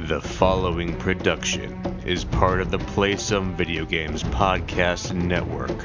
The following production is part of the Play Some Video Games podcast network.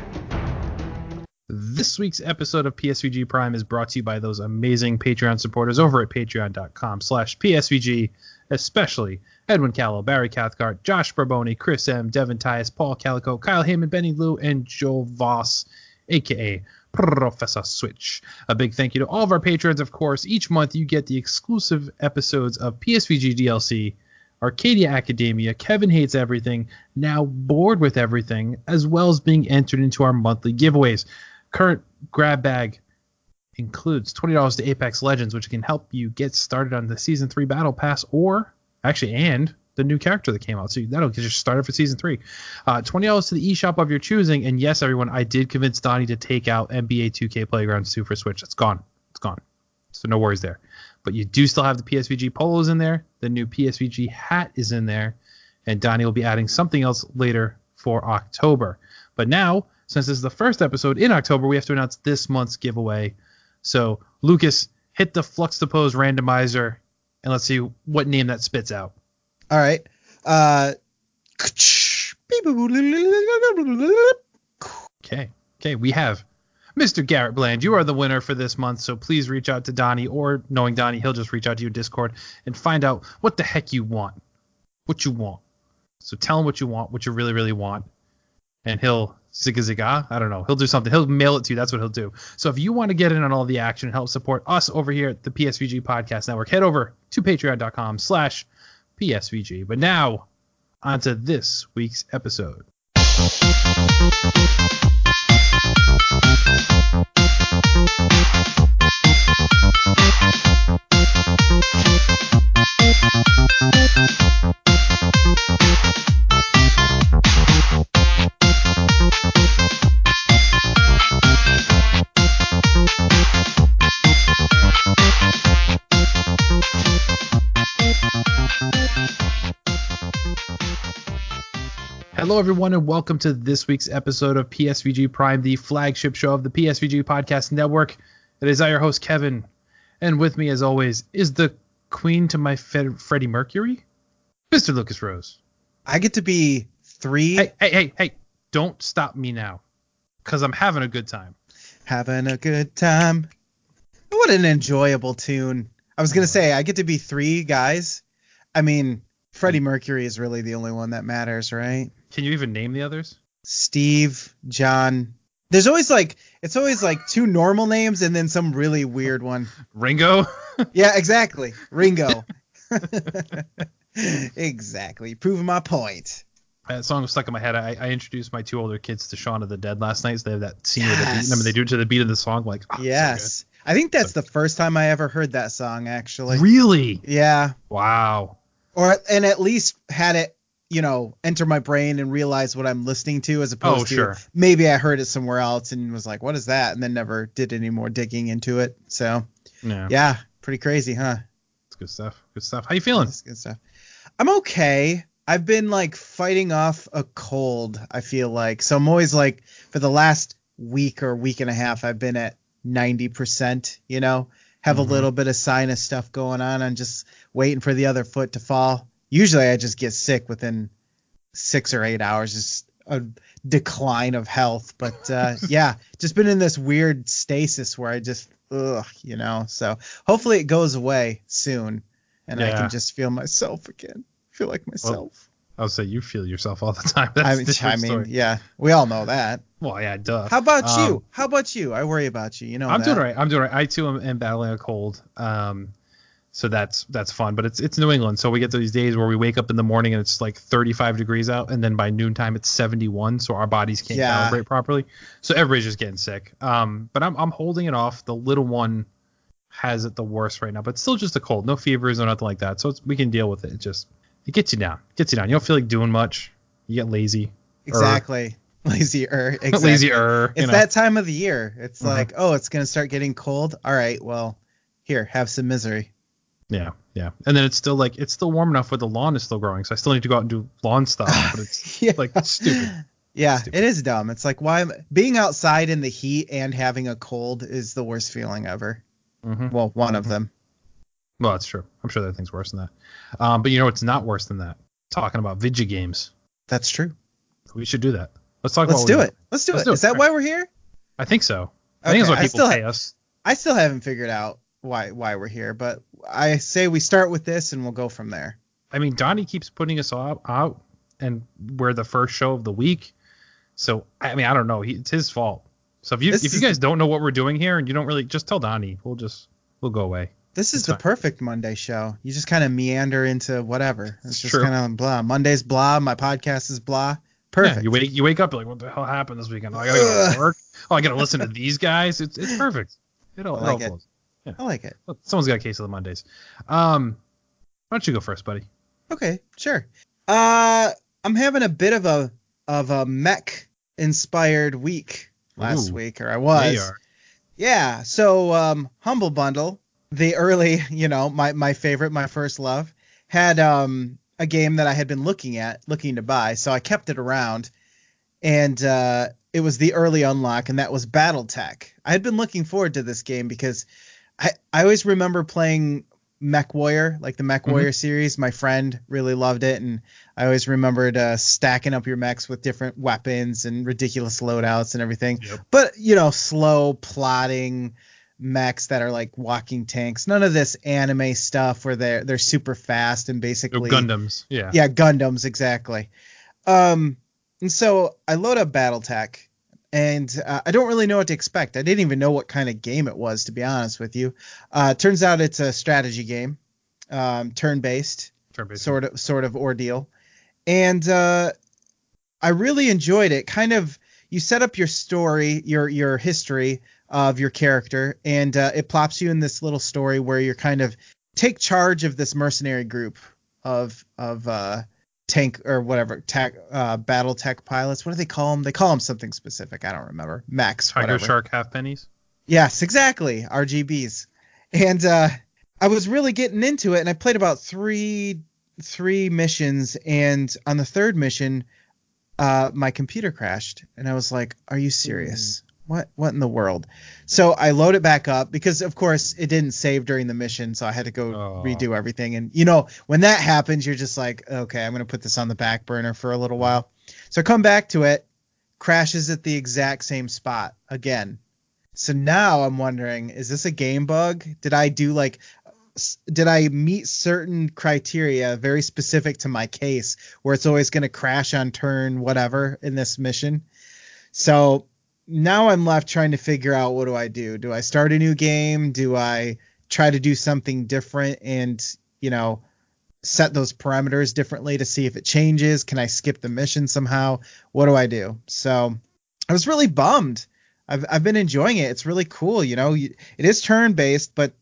This week's episode of PSVG Prime is brought to you by those amazing Patreon supporters over at patreon.com/PSVG, especially Edwin Callow, Barry Cathcart, Josh Barboni, Chris M., Devin Tyus, Paul Calico, Kyle Heyman, Benny Lou, and Joel Voss, a.k.a. Professor Switch. A big thank you to all of our patrons, of course. Each month you get the exclusive episodes of PSVG DLC, Arcadia Academia, Kevin Hates Everything, Now Bored with Everything, as well as being entered into our monthly giveaways. Current grab bag includes $20 to Apex Legends, which can help you get started on the Season 3 Battle Pass, and the new character that came out. So that'll get you started for Season 3. $20 to the eShop of your choosing. And yes, everyone, I did convince Donnie to take out NBA 2K Playgrounds 2 for Switch. It's gone. So no worries there. But you do still have the PSVG polos in there. The new PSVG hat is in there. And Donnie will be adding something else later for October. But now, since this is the first episode in October, we have to announce this month's giveaway. So, Lucas, hit the Flux to Pose randomizer, and let's see what name that spits out. All right. Okay. We have Mr. Garrett Bland. You are the winner for this month, so please reach out to Donnie, or knowing Donnie, he'll just reach out to your Discord and find out what the heck you want. What you want. So tell him what you want, what you really, really want, and he'll zigga. I don't know. He'll do something. He'll mail it to you. That's what he'll do. So if you want to get in on all the action and help support us over here at the PSVG Podcast Network, head over to patreon.com/PSVG. But now, on to this week's episode. Hello, everyone, and welcome to this week's episode of PSVG Prime, the flagship show of the PSVG Podcast Network. It is I, your host, Kevin, and with me, as always, is the queen to my Freddie Mercury, Mr. Lucas Rose. I get to be three. Hey, don't stop me now, because I'm having a good time. Having a good time. What an enjoyable tune. I was going to say, I get to be three guys. I mean, Freddie Mercury is really the only one that matters, right? Can you even name the others? Steve, John. It's always like two normal names and then some really weird one. Ringo? Yeah, exactly. Ringo. Exactly. Proving my point. That song was stuck in my head. I introduced my two older kids to Shaun of the Dead last night. So they have that scene with the beat. Remember, they do it to the beat of the song. Like, yes. So I think that's the first time I ever heard that song, actually. Really? Yeah. Wow. And at least had it, enter my brain and realize what I'm listening to, as opposed to maybe I heard it somewhere else and was like, what is that? And then never did any more digging into it. So, yeah, pretty crazy, huh? It's good stuff. How you feeling? It's good stuff. I'm okay. I've been fighting off a cold, I feel like. So I'm always for the last week or week and a half, I've been at 90%, have a little bit of sinus stuff going on. I'm just waiting for the other foot to fall. Usually I just get sick within 6 or 8 hours, just a decline of health. But yeah, just been in this weird stasis where I just, so hopefully it goes away soon and I can just feel myself again. Feel like myself. Well, I would say you feel yourself all the time. I mean, yeah, we all know that. Well, yeah, duh. How about you? I worry about you. I'm doing all right. I too am battling a cold. So that's fun, but it's New England, so we get these days where we wake up in the morning and it's 35 degrees out, and then by noontime it's 71, so our bodies can't calibrate properly. So everybody's just getting sick. But I'm holding it off. The little one has it the worst right now, but still just a cold, no fevers or nothing like that. So we can deal with it. It gets you down. You don't feel like doing much. You get lazy. Exactly. Lazier. Exactly. Lazier. It's that time of the year. It's it's gonna start getting cold. All right, well, here, have some misery. Yeah. And then it's still warm enough where the lawn is still growing, so I still need to go out and do lawn stuff, but it's stupid. Yeah, stupid. It is dumb. It's why being outside in the heat and having a cold is the worst feeling ever. Mm-hmm. Well, one of them. Well, that's true. I'm sure there are things worse than that. But you know what's not worse than that? Talking about video games. That's true. We should do that. Let's talk Let's about do it. Let's do it. Is that why we're here? I think so. I think that's why people pay us. I still haven't figured out why we're here, but I say we start with this and we'll go from there. I mean, Donnie keeps putting us out, and we're the first show of the week. So, I mean, I don't know. It's his fault. So if you guys don't know what we're doing here and you don't really, just tell Donnie. We'll go away. This is the perfect Monday show. You just kind of meander into whatever. It's just kind of blah. Monday's blah. My podcast is blah. Perfect. Yeah, you wake up, you're like, what the hell happened this weekend? Oh, I gotta go to work. Oh, I gotta listen to these guys. It's perfect. It all flows. Yeah. I like it. Well, someone's got a case of the Mondays. Why don't you go first, buddy? Okay, sure. I'm having a bit of a mech inspired week last week, or I was. Yeah. So Humble Bundle, the early, my favorite, my first love, had a game that I had been looking to buy, so I kept it around, and it was the early unlock, and that was BattleTech. I had been looking forward to this game because I always remember playing Mech Warrior, like the Mech Warrior series. My friend really loved it, and I always remembered stacking up your mechs with different weapons and ridiculous loadouts and everything. Yep. But, slow plotting mechs that are like walking tanks. None of this anime stuff where they're super fast and basically Gundams. Yeah. Yeah, Gundams, exactly. And so I load up BattleTech, and I don't really know what to expect. I didn't even know what kind of game it was, to be honest with you. Turns out it's a strategy game, turn-based sort of ordeal. And I really enjoyed it. Kind of, you set up your story, your history of your character, and it plops you in this little story where you're kind of take charge of this mercenary group of tank or whatever BattleTech pilots. What do they call them? They call them something specific. I don't remember. Max. Tiger, shark, half pennies. Yes, exactly. RGBs. And I was really getting into it, and I played about three missions, and on the third mission, my computer crashed, and I was like, "Are you serious? What in the world?" So I load it back up because, of course, it didn't save during the mission, so I had to go redo everything. And, when that happens, you're just like, okay, I'm going to put this on the back burner for a little while. So I come back to it, crashes at the exact same spot again. So now I'm wondering, is this a game bug? Did I meet certain criteria very specific to my case where it's always going to crash on turn whatever in this mission? So now I'm left trying to figure out, what do I do? Do I start a new game? Do I try to do something different and, set those parameters differently to see if it changes? Can I skip the mission somehow? What do I do? So I was really bummed. I've been enjoying it. It's really cool. It is turn based, but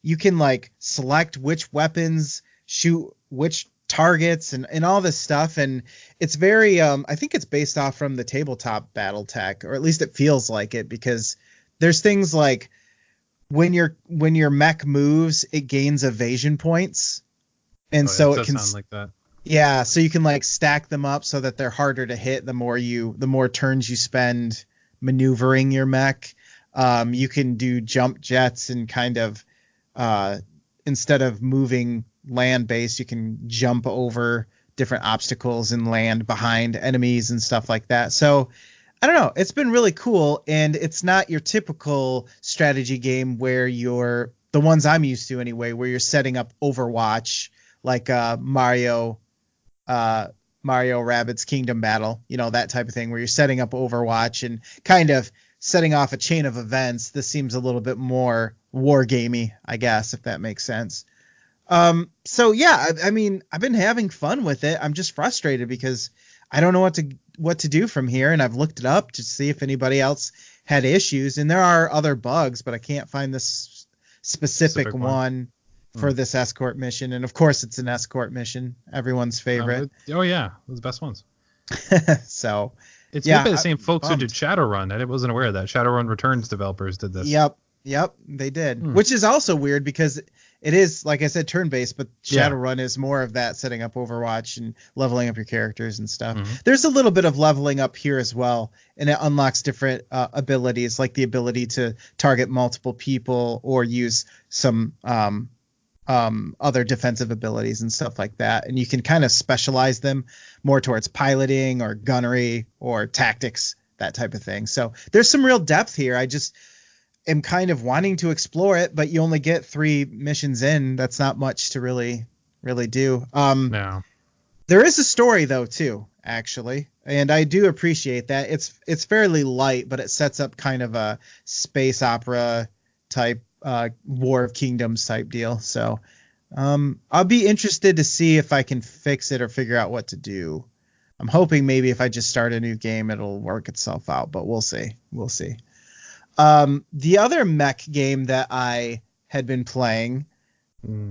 you can select which weapons shoot which targets and all this stuff, and it's very I think it's based off from the tabletop BattleTech, or at least it feels like it, because there's things like when your mech moves, it gains evasion points, and so it can sound like that. Yeah, so you can stack them up so that they're harder to hit the more turns you spend maneuvering your mech. You can do jump jets and kind of instead of moving land based, you can jump over different obstacles and land behind enemies and stuff like that. So I don't know, it's been really cool, and it's not your typical strategy game where you're the ones I'm used to anyway, where you're setting up Overwatch like Mario Rabbids Kingdom Battle, that type of thing, where you're setting up Overwatch and kind of setting off a chain of events. This seems a little bit more war gamey, I guess, if that makes sense. So yeah, I mean, I've been having fun with it. I'm just frustrated because I don't know what to do from here, and I've looked it up to see if anybody else had issues, and there are other bugs, but I can't find this specific one for this escort mission. And of course, it's an escort mission, everyone's favorite. Oh yeah, those are the best ones. So it's made by the same folks who did Shadowrun. I wasn't aware of that. Shadowrun Returns developers did this. Yep, they did. Which is also weird because it is, like I said, turn-based, but Shadowrun is more of that, setting up Overwatch and leveling up your characters and stuff. There's a little bit of leveling up here as well, and it unlocks different abilities, like the ability to target multiple people or use some other defensive abilities and stuff like that. And you can kind of specialize them more towards piloting or gunnery or tactics, that type of thing. So there's some real depth here. I just am kind of wanting to explore it, but you only get 3 missions in. That's not much to really do. No. There is a story though too, actually, and I do appreciate that. It's fairly light, but it sets up kind of a space opera type, War of Kingdoms type deal. So I'll be interested to see if I can fix it or figure out what to do. I'm hoping maybe if I just start a new game, it'll work itself out, but we'll see. The other mech game that I had been playing,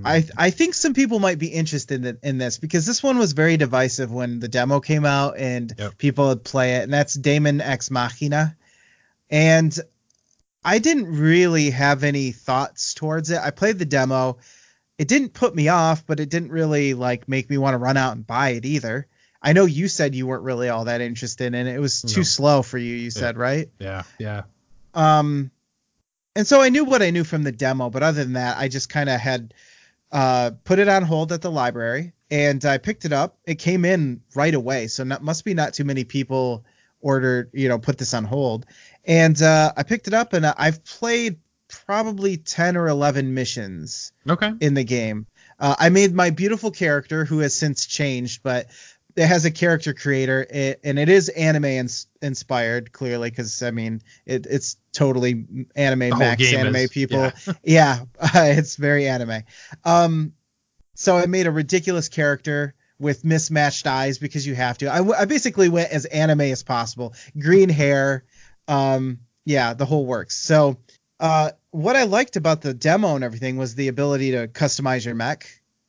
I think some people might be interested in this, because this one was very divisive when the demo came out and people would play it, and that's Daemon X Machina. And I didn't really have any thoughts towards it. I played the demo. It didn't put me off, but it didn't really like make me want to run out and buy it either. I know you said you weren't really all that interested in it. It was too slow for you, said, right? Yeah. And so I knew what I knew from the demo, but other than that, I just kind of had put it on hold at the library, and I picked it up. It came in right away, so must be not too many people ordered, put this on hold. And I picked it up, and I've played probably 10 or 11 missions in the game. I made my beautiful character, who has since changed, but it has a character creator, and it is anime inspired, clearly, because I mean it's totally anime max anime people. Yeah, it's very anime. So I made a ridiculous character with mismatched eyes, because you have to. I basically went as anime as possible. Green hair, the whole works. So what I liked about the demo and everything was the ability to customize your mech.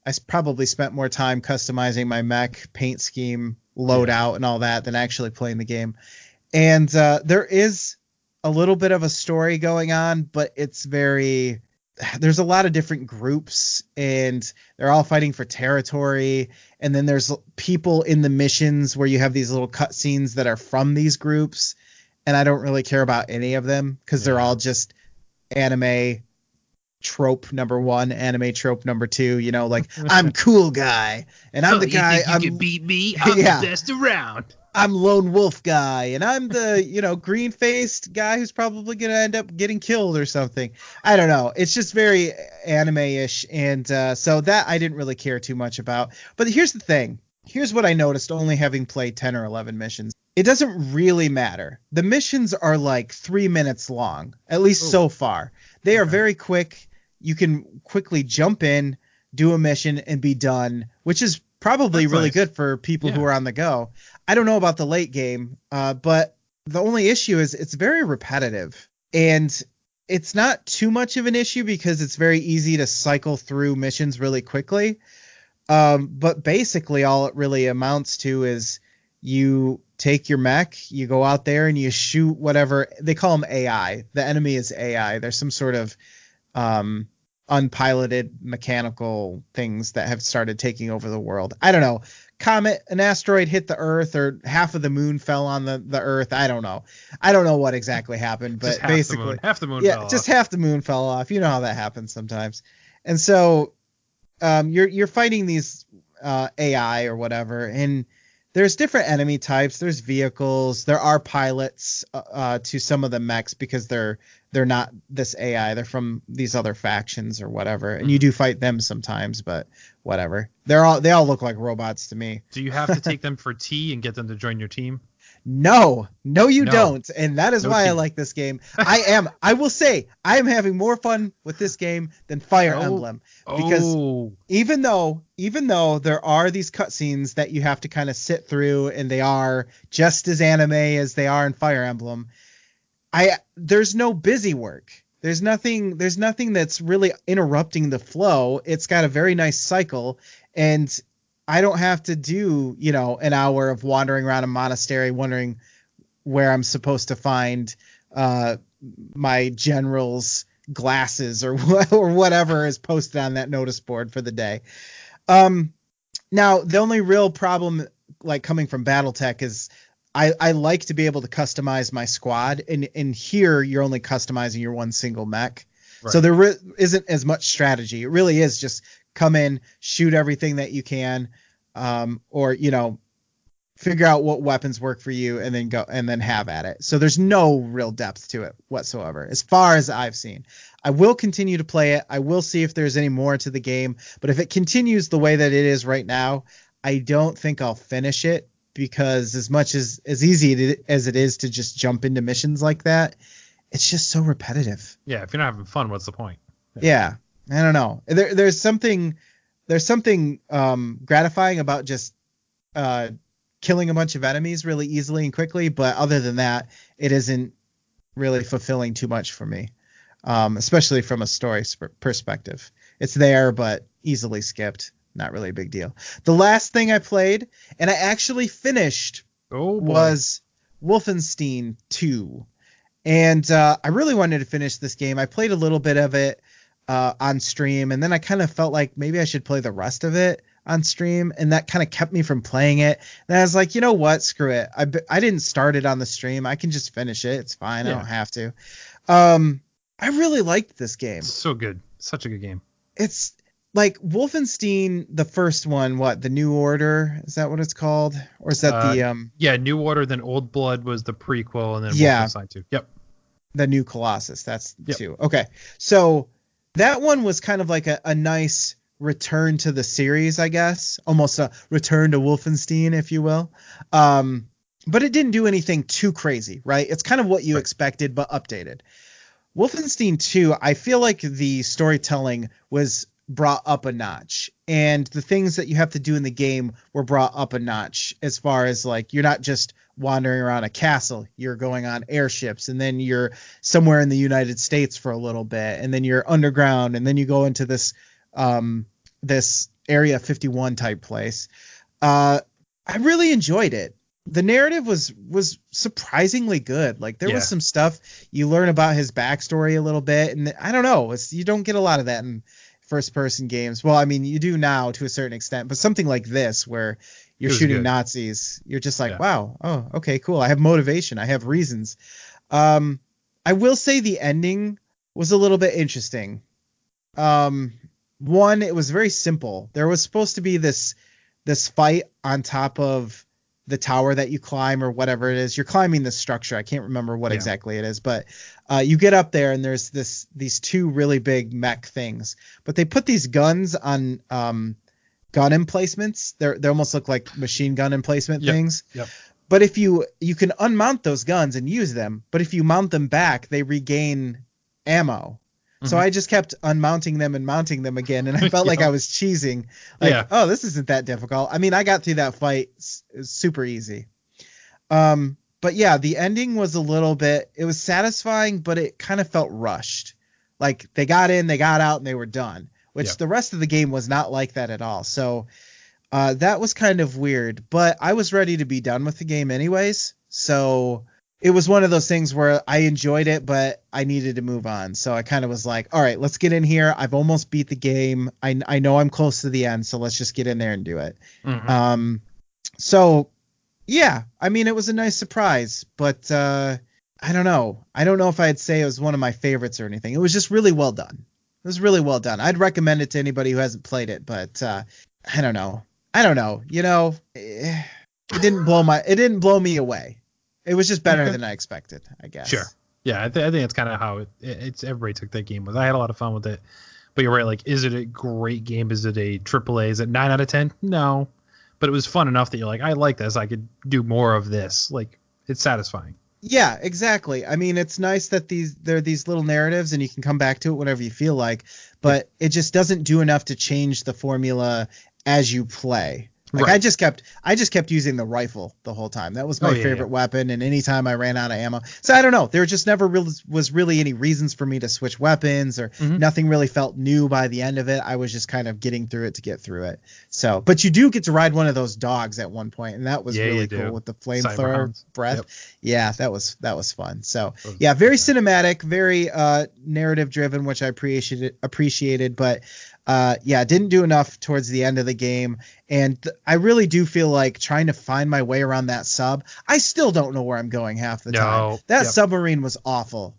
I probably spent more time customizing my mech, paint scheme, loadout, and all that than actually playing the game. And there is a little bit of a story going on, but there's a lot of different groups, and they're all fighting for territory. And then there's people in the missions where you have these little cutscenes that are from these groups. And I don't really care about any of them, because they're all just anime trope number 1, anime trope number 2, like I'm cool guy, and I'm the guy. You can beat me. I'm the best around. I'm lone wolf guy, and I'm the green faced guy who's probably gonna end up getting killed or something. I don't know. It's just very anime-ish, and so that I didn't really care too much about. But here's the thing. Here's what I noticed, only having played 10 or 11 missions. It doesn't really matter. The missions are like 3 minutes long, at least so far. They are very quick. You can quickly jump in, do a mission, and be done, which is probably really good for people who are on the go. I don't know about the late game, but the only issue is it's very repetitive. And it's not too much of an issue, because it's very easy to cycle through missions really quickly. But basically all it really amounts to is you take your mech, you go out there, and you shoot whatever. They call them AI. The enemy is AI. There's some sort of unpiloted mechanical things that have started taking over the world. I don't know. An asteroid hit the Earth, or half of the moon fell on the Earth. I don't know what exactly happened, but basically half the moon fell off. Just half the moon fell off. You know how that happens sometimes. And so you're fighting these AI or whatever, and there's different enemy types. There's vehicles. There are pilots to some of the mechs, because they're not this AI. They're from these other factions or whatever. And you do fight them sometimes, but whatever. They all look like robots to me. Do you have to take them for tea and get them to join your team? No, you don't. And that is why I like this game. I will say, I am having more fun with this game than Fire Emblem, because even though there are these cutscenes that you have to kind of sit through, and they are just as anime as they are in Fire Emblem, there's no busy work. There's nothing that's really interrupting the flow. It's got a very nice cycle, and I don't have to do, an hour of wandering around a monastery wondering where I'm supposed to find my general's glasses or whatever is posted on that notice board for the day. Now, the only real problem, like coming from BattleTech, is I like to be able to customize my squad, and here you're only customizing your one single mech. So there isn't as much strategy. It really is just come in, shoot everything that you can, or, you know, figure out what weapons work for you and then go and then have at it. So there's no real depth to it whatsoever, as far as I've seen. I will continue to play it. I will see if there's any more to the game, but if it continues the way that it is right now, I don't think I'll finish it, because as much as easy as it is to just jump into missions like that, it's just so repetitive. Yeah, if you're not having fun, what's the point? Yeah, I don't know. There's something gratifying about just killing a bunch of enemies really easily and quickly, but other than that, it isn't really fulfilling too much for me, especially from a story perspective. It's there, but easily skipped. Not really a big deal. The last thing I played, and I actually finished, was Wolfenstein 2. And I really wanted to finish this game. I played a little bit of it on stream, and then I kind of felt like maybe I should play the rest of it on stream, and that kind of kept me from playing it. And I was like, you know what? Screw it. I didn't start it on the stream. I can just finish it. It's fine. Yeah. I don't have to. I really liked this game. So good. Such a good game. It's like Wolfenstein, the first one, the New Order? Is that what it's called? Or is that Yeah, New Order, then Old Blood was the prequel, and then Wolfenstein 2. Yep. The New Colossus. That's 2. Okay. So that one was kind of like a nice return to the series, I guess. Almost a return to Wolfenstein, if you will. But it didn't do anything too crazy, right? It's kind of what you expected, but updated. Wolfenstein 2, I feel like the storytelling was brought up a notch, and the things that you have to do in the game were brought up a notch, as far as like you're not just wandering around a castle, you're going on airships, and then you're somewhere in the United States for a little bit, and then you're underground, and then you go into this this Area 51 type place. I really enjoyed it. The narrative was surprisingly good. Like there was some stuff you learn about his backstory a little bit, and I don't know, you don't get a lot of that in first person games. Well, I mean, you do now to a certain extent, but something like this where you're shooting Nazis, you're just like, wow, oh, okay, cool. I have motivation. I have reasons. I will say the ending was a little bit interesting. One, it was very simple. There was supposed to be this fight on top of the tower that you climb, or whatever it is. You're climbing this structure. I can't remember what exactly it is, but you get up there and there's these two really big mech things, but they put these guns on gun emplacements. They almost look like machine gun emplacement things. Yep. But if you can unmount those guns and use them, but if you mount them back, they regain ammo. So I just kept unmounting them and mounting them again, and I felt like I was cheesing. Like, oh, this isn't that difficult. I mean, I got through that fight super easy. But yeah, the ending was a little bit, it was satisfying, but it kind of felt rushed. Like they got in, they got out, and they were done, which the rest of the game was not like that at all. So that was kind of weird, but I was ready to be done with the game anyways. So it was one of those things where I enjoyed it, but I needed to move on. So I kind of was like, all right, let's get in here. I've almost beat the game. I know I'm close to the end, so let's just get in there and do it. So yeah, I mean, it was a nice surprise, but I don't know. I don't know if I'd say it was one of my favorites or anything. It was just really well done. It was really well done. I'd recommend it to anybody who hasn't played it, but I don't know. You know, it didn't blow me away. It was just better than I expected, I guess. Sure. Yeah, I think it's kind of how it's everybody took that game with. I had a lot of fun with it. But you're right, like, is it a great game? Is it a AAA? Is it 9 out of 10? No. But it was fun enough that you're like, I like this. I could do more of this. Like, it's satisfying. Yeah, exactly. I mean, it's nice that there are these little narratives and you can come back to it whenever you feel like, but it just doesn't do enough to change the formula as you play. Like I just kept using the rifle the whole time. That was my favorite weapon, and anytime I ran out of ammo. So I don't know. There just never was really any reasons for me to switch weapons, or nothing really felt new by the end of it. I was just kind of getting through it to get through it. So, but you do get to ride one of those dogs at one point, and that was really cool with the flamethrower breath. Yep. Yeah, that was fun. So yeah, very cinematic, very narrative driven, which I appreciated, but didn't do enough towards the end of the game. And I really do feel like trying to find my way around that sub. I still don't know where I'm going half the time. That submarine was awful.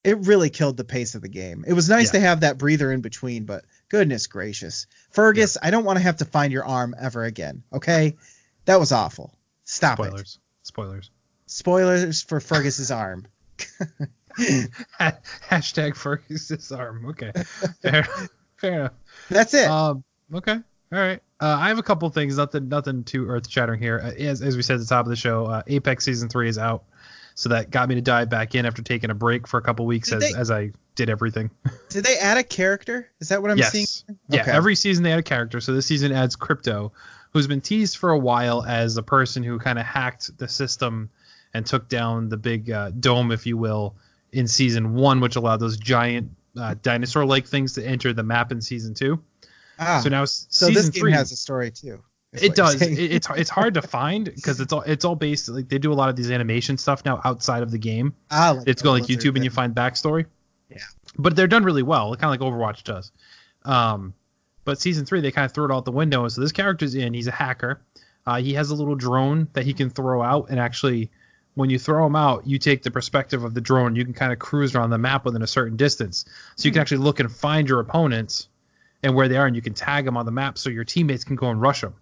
It really killed the pace of the game. It was nice to have that breather in between, but goodness gracious. Fergus, I don't want to have to find your arm ever again, okay? That was awful. Stop it. Spoilers for Fergus's arm. Hashtag Fergus's arm. Okay. Fair enough. That's it. Okay. All right. I have a couple things. Nothing too earth-shattering here. As we said at the top of the show, Apex Season 3 is out. So that got me to dive back in after taking a break for a couple weeks as I did everything. Did they add a character? Is that what I'm seeing? Yeah, every season they add a character. So this season adds Crypto, who's been teased for a while as a person who kind of hacked the system and took down the big dome, if you will, in Season 1, which allowed those giant dinosaur-like things to enter the map in Season 2. So now Season this game 3 has a story too. It does. It's hard to find because it's all based, like, they do a lot of these animation stuff now outside of the game. It's go like YouTube and you find backstory. Yeah. But they're done really well, kind of like Overwatch does. But Season 3 they kind of threw it out the window. So this character's in. He's a hacker. He has a little drone that he can throw out, and actually when you throw him out, you take the perspective of the drone. You can kind of cruise around the map within a certain distance. So you can actually look and find your opponents and where they are, and you can tag them on the map so your teammates can go and rush them.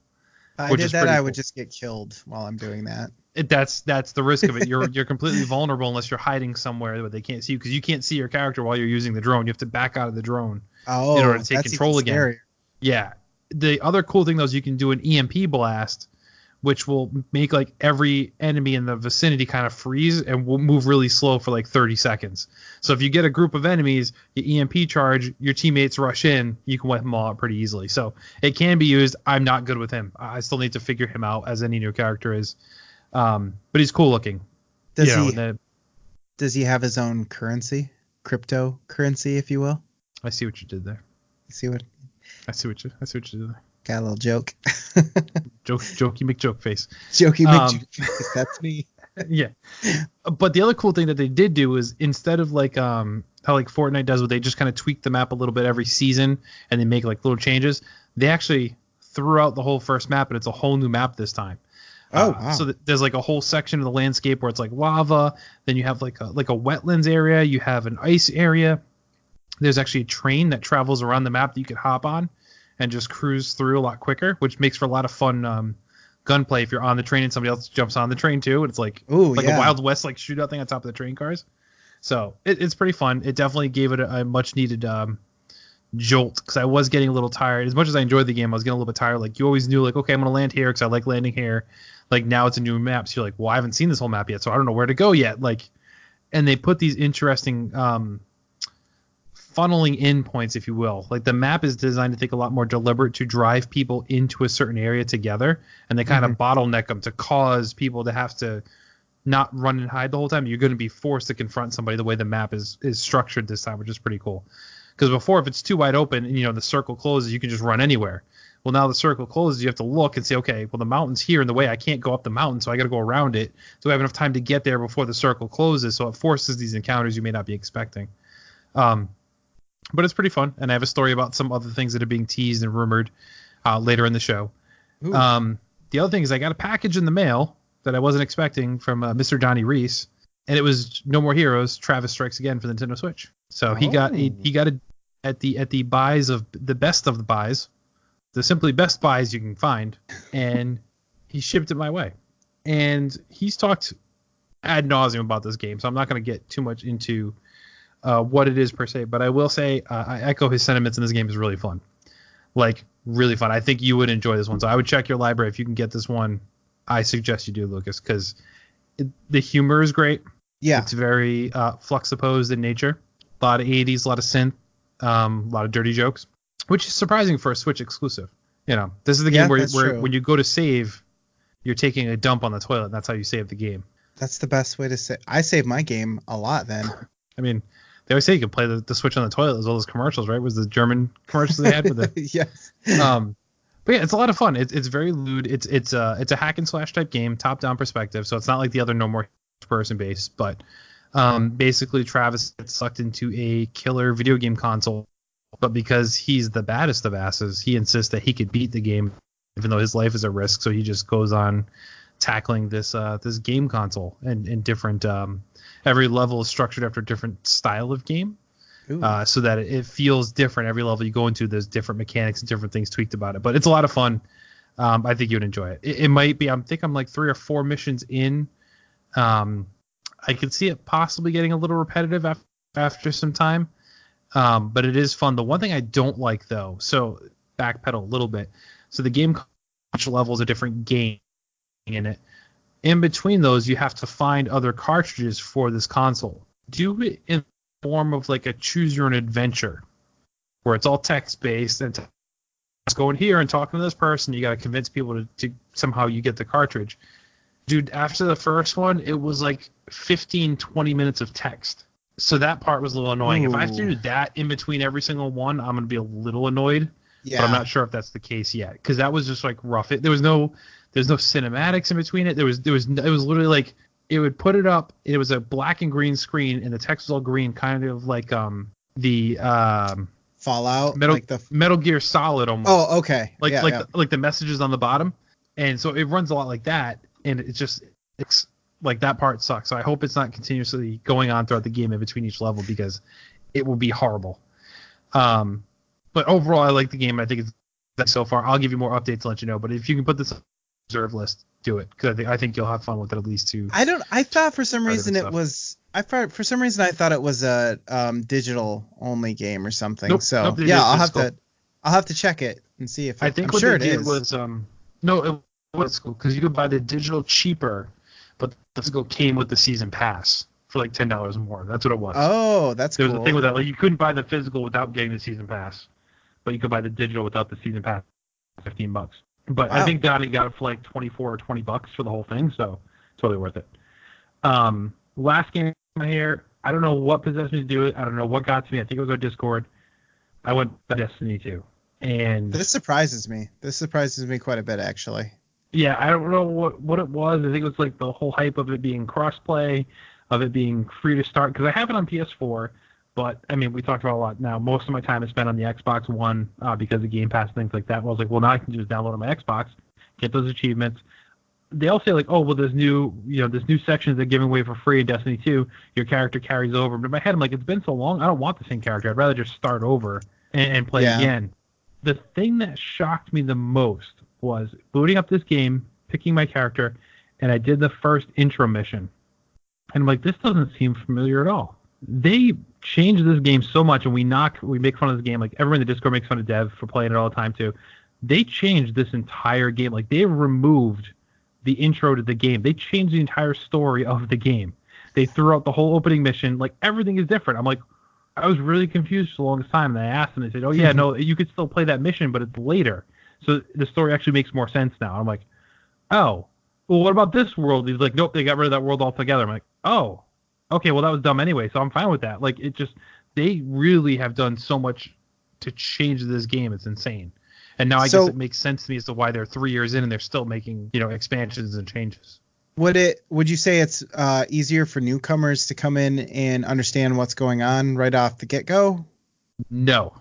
If I did that, I would just get killed while I'm doing that. That's the risk of it. You're completely vulnerable unless you're hiding somewhere where they can't see you, because you can't see your character while you're using the drone. You have to back out of the drone in order to take control again. Scarier. Yeah. The other cool thing though is you can do an EMP blast, which will make like every enemy in the vicinity kind of freeze and will move really slow for like 30 seconds. So if you get a group of enemies, you EMP charge, your teammates rush in, you can wipe them all out pretty easily. So it can be used. I'm not good with him. I still need to figure him out, as any new character is. But he's cool looking. Does he have his own currency? Cryptocurrency, if you will? I see what you did there. I see what you did there. Got a little joke. Jokey McJoke face. Jokey McJoke face. That's me. Yeah. But the other cool thing that they did do is, instead of like how like Fortnite does, where they just kind of tweak the map a little bit every season and they make like little changes, they actually threw out the whole first map, and it's a whole new map this time. Wow. So there's like a whole section of the landscape where it's like lava. Then you have like a wetlands area. You have an ice area. There's actually a train that travels around the map that you can hop on and just cruise through a lot quicker, which makes for a lot of fun gunplay if you're on the train and somebody else jumps on the train too. And it's like a Wild West like shootout thing on top of the train cars. So it's pretty fun. It definitely gave it a much needed jolt, because I was getting a little tired. As much as I enjoyed the game, I was getting a little bit tired. Like, you always knew, like, okay, I'm gonna land here because I like landing here. Like, now it's a new map, so you're like, well, I haven't seen this whole map yet, so I don't know where to go yet. Like, and they put these interesting funneling in points, if you will. Like, the map is designed to take a lot more deliberate to drive people into a certain area together, and they kind of bottleneck them to cause people to have to not run and hide the whole time. You're going to be forced to confront somebody the way the map is structured this time, which is pretty cool. Because before, if it's too wide open and, the circle closes, you can just run anywhere. Well, now the circle closes, you have to look and say, okay, well, the mountain's here in the way. I can't go up the mountain, so I got to go around it. So I have enough time to get there before the circle closes. So it forces these encounters you may not be expecting. But it's pretty fun. And I have a story about some other things that are being teased and rumored later in the show. The other thing is, I got a package in the mail that I wasn't expecting from Mr. Johnny Reese. And it was No More Heroes, Travis Strikes Again for the Nintendo Switch. So he got it at the buys of the best of the buys, the simply best buys you can find, and he shipped it my way. And he's talked ad nauseum about this game, so I'm not going to get too much into what it is per se, but I will say I echo his sentiments, and this game is really fun. Like, really fun. I think you would enjoy this one, so I would check your library. If you can get this one, I suggest you do, Lucas, because the humor is great. Yeah. It's very fluxopposed in nature. A lot of 80s, a lot of synth, a lot of dirty jokes, which is surprising for a Switch exclusive. This is the game where when you go to save, you're taking a dump on the toilet, and that's how you save the game. That's the best way to save. I save my game a lot then. I mean, they always say you can play the Switch on the toilet, as well as commercials, right? Was the German commercials they had with it? Yes. But yeah, it's a lot of fun. It's very lewd. It's a hack and slash type game, top down perspective. So it's not like the other No More person based, but basically Travis gets sucked into a killer video game console, but because he's the baddest of asses, he insists that he could beat the game even though his life is at risk. So he just goes on tackling this game console and different Every level is structured after a different style of game, so that it feels different. Every level you go into, there's different mechanics and different things tweaked about it. But it's a lot of fun. I think you'd enjoy it. It might be. I think I'm like 3 or 4 missions in. I could see it possibly getting a little repetitive after some time. But it is fun. The one thing I don't like, though, so backpedal a little bit. So the game level is a different game in it. In between those, you have to find other cartridges for this console. Do it in the form of like a choose your own adventure, where it's all text based and let's go in here and talk to this person. You got to convince people to somehow you get the cartridge. Dude, after the first one, it was like 15, 20 minutes of text. So that part was a little annoying. If I have to do that in between every single one, I'm going to be a little annoyed. Yeah. But I'm not sure if that's the case yet, because that was just like rough. There's no cinematics in between it. It was literally like it would put it up. It was a black and green screen, and the text was all green, kind of like the Fallout, Metal Gear Solid almost. Oh, okay. Like the messages on the bottom, and so it runs a lot like that, and it's like that part sucks. So I hope it's not continuously going on throughout the game in between each level, because it will be horrible. But overall, I like the game. I think it's so far. I'll give you more updates to let you know. But if you can put this on the reserve list, do it, because I think you'll have fun with it at least too. I thought for some reason it was. I thought it was a digital only game or something. Nope, yeah, I'll have to check it and see if I think what they did was it was cool because you could buy the digital cheaper, but the physical came with the season pass for like $10 more. That's what it was. Oh, that's cool. There was a thing with that. Like, you couldn't buy the physical without getting the season pass, but you could buy the digital without the season pass, $15. But wow. I think Donnie got it for like $24 or $20 for the whole thing, so totally worth it. Last game here, I don't know what possessed me to do it. I don't know what got to me. I think it was on Discord. I went to Destiny 2. And this surprises me. This surprises me quite a bit, actually. Yeah, I don't know what it was. I think it was like the whole hype of it being crossplay, of it being free to start, because I have it on PS4, but I mean, we talked about a lot now. Most of my time is spent on the Xbox One because of Game Pass and things like that. Well, I was like, well, now I can just download on my Xbox, get those achievements. They all say like, oh, well, there's new sections they're giving away for free in Destiny 2. Your character carries over. But in my head, I'm like, it's been so long, I don't want the same character. I'd rather just start over and play again. The thing that shocked me the most was booting up this game, picking my character, and I did the first intro mission. And I'm like, this doesn't seem familiar at all. They changed this game so much, and we make fun of this game. Like, everyone in the Discord makes fun of Dev for playing it all the time too. They changed this entire game. Like, they removed the intro to the game. They changed the entire story of the game. They threw out the whole opening mission. Like, everything is different. I'm like, I was really confused for the longest time, and I asked them. They said, oh yeah, no, you could still play that mission, but it's later. So the story actually makes more sense now. I'm like, oh, well, what about this world? He's like, nope, they got rid of that world altogether. I'm like, oh, okay, well, that was dumb anyway, so I'm fine with that. Like, they really have done so much to change this game. It's insane. And now I guess it makes sense to me as to why they're 3 years in and they're still making, expansions and changes. Would you say it's easier for newcomers to come in and understand what's going on right off the get-go? No,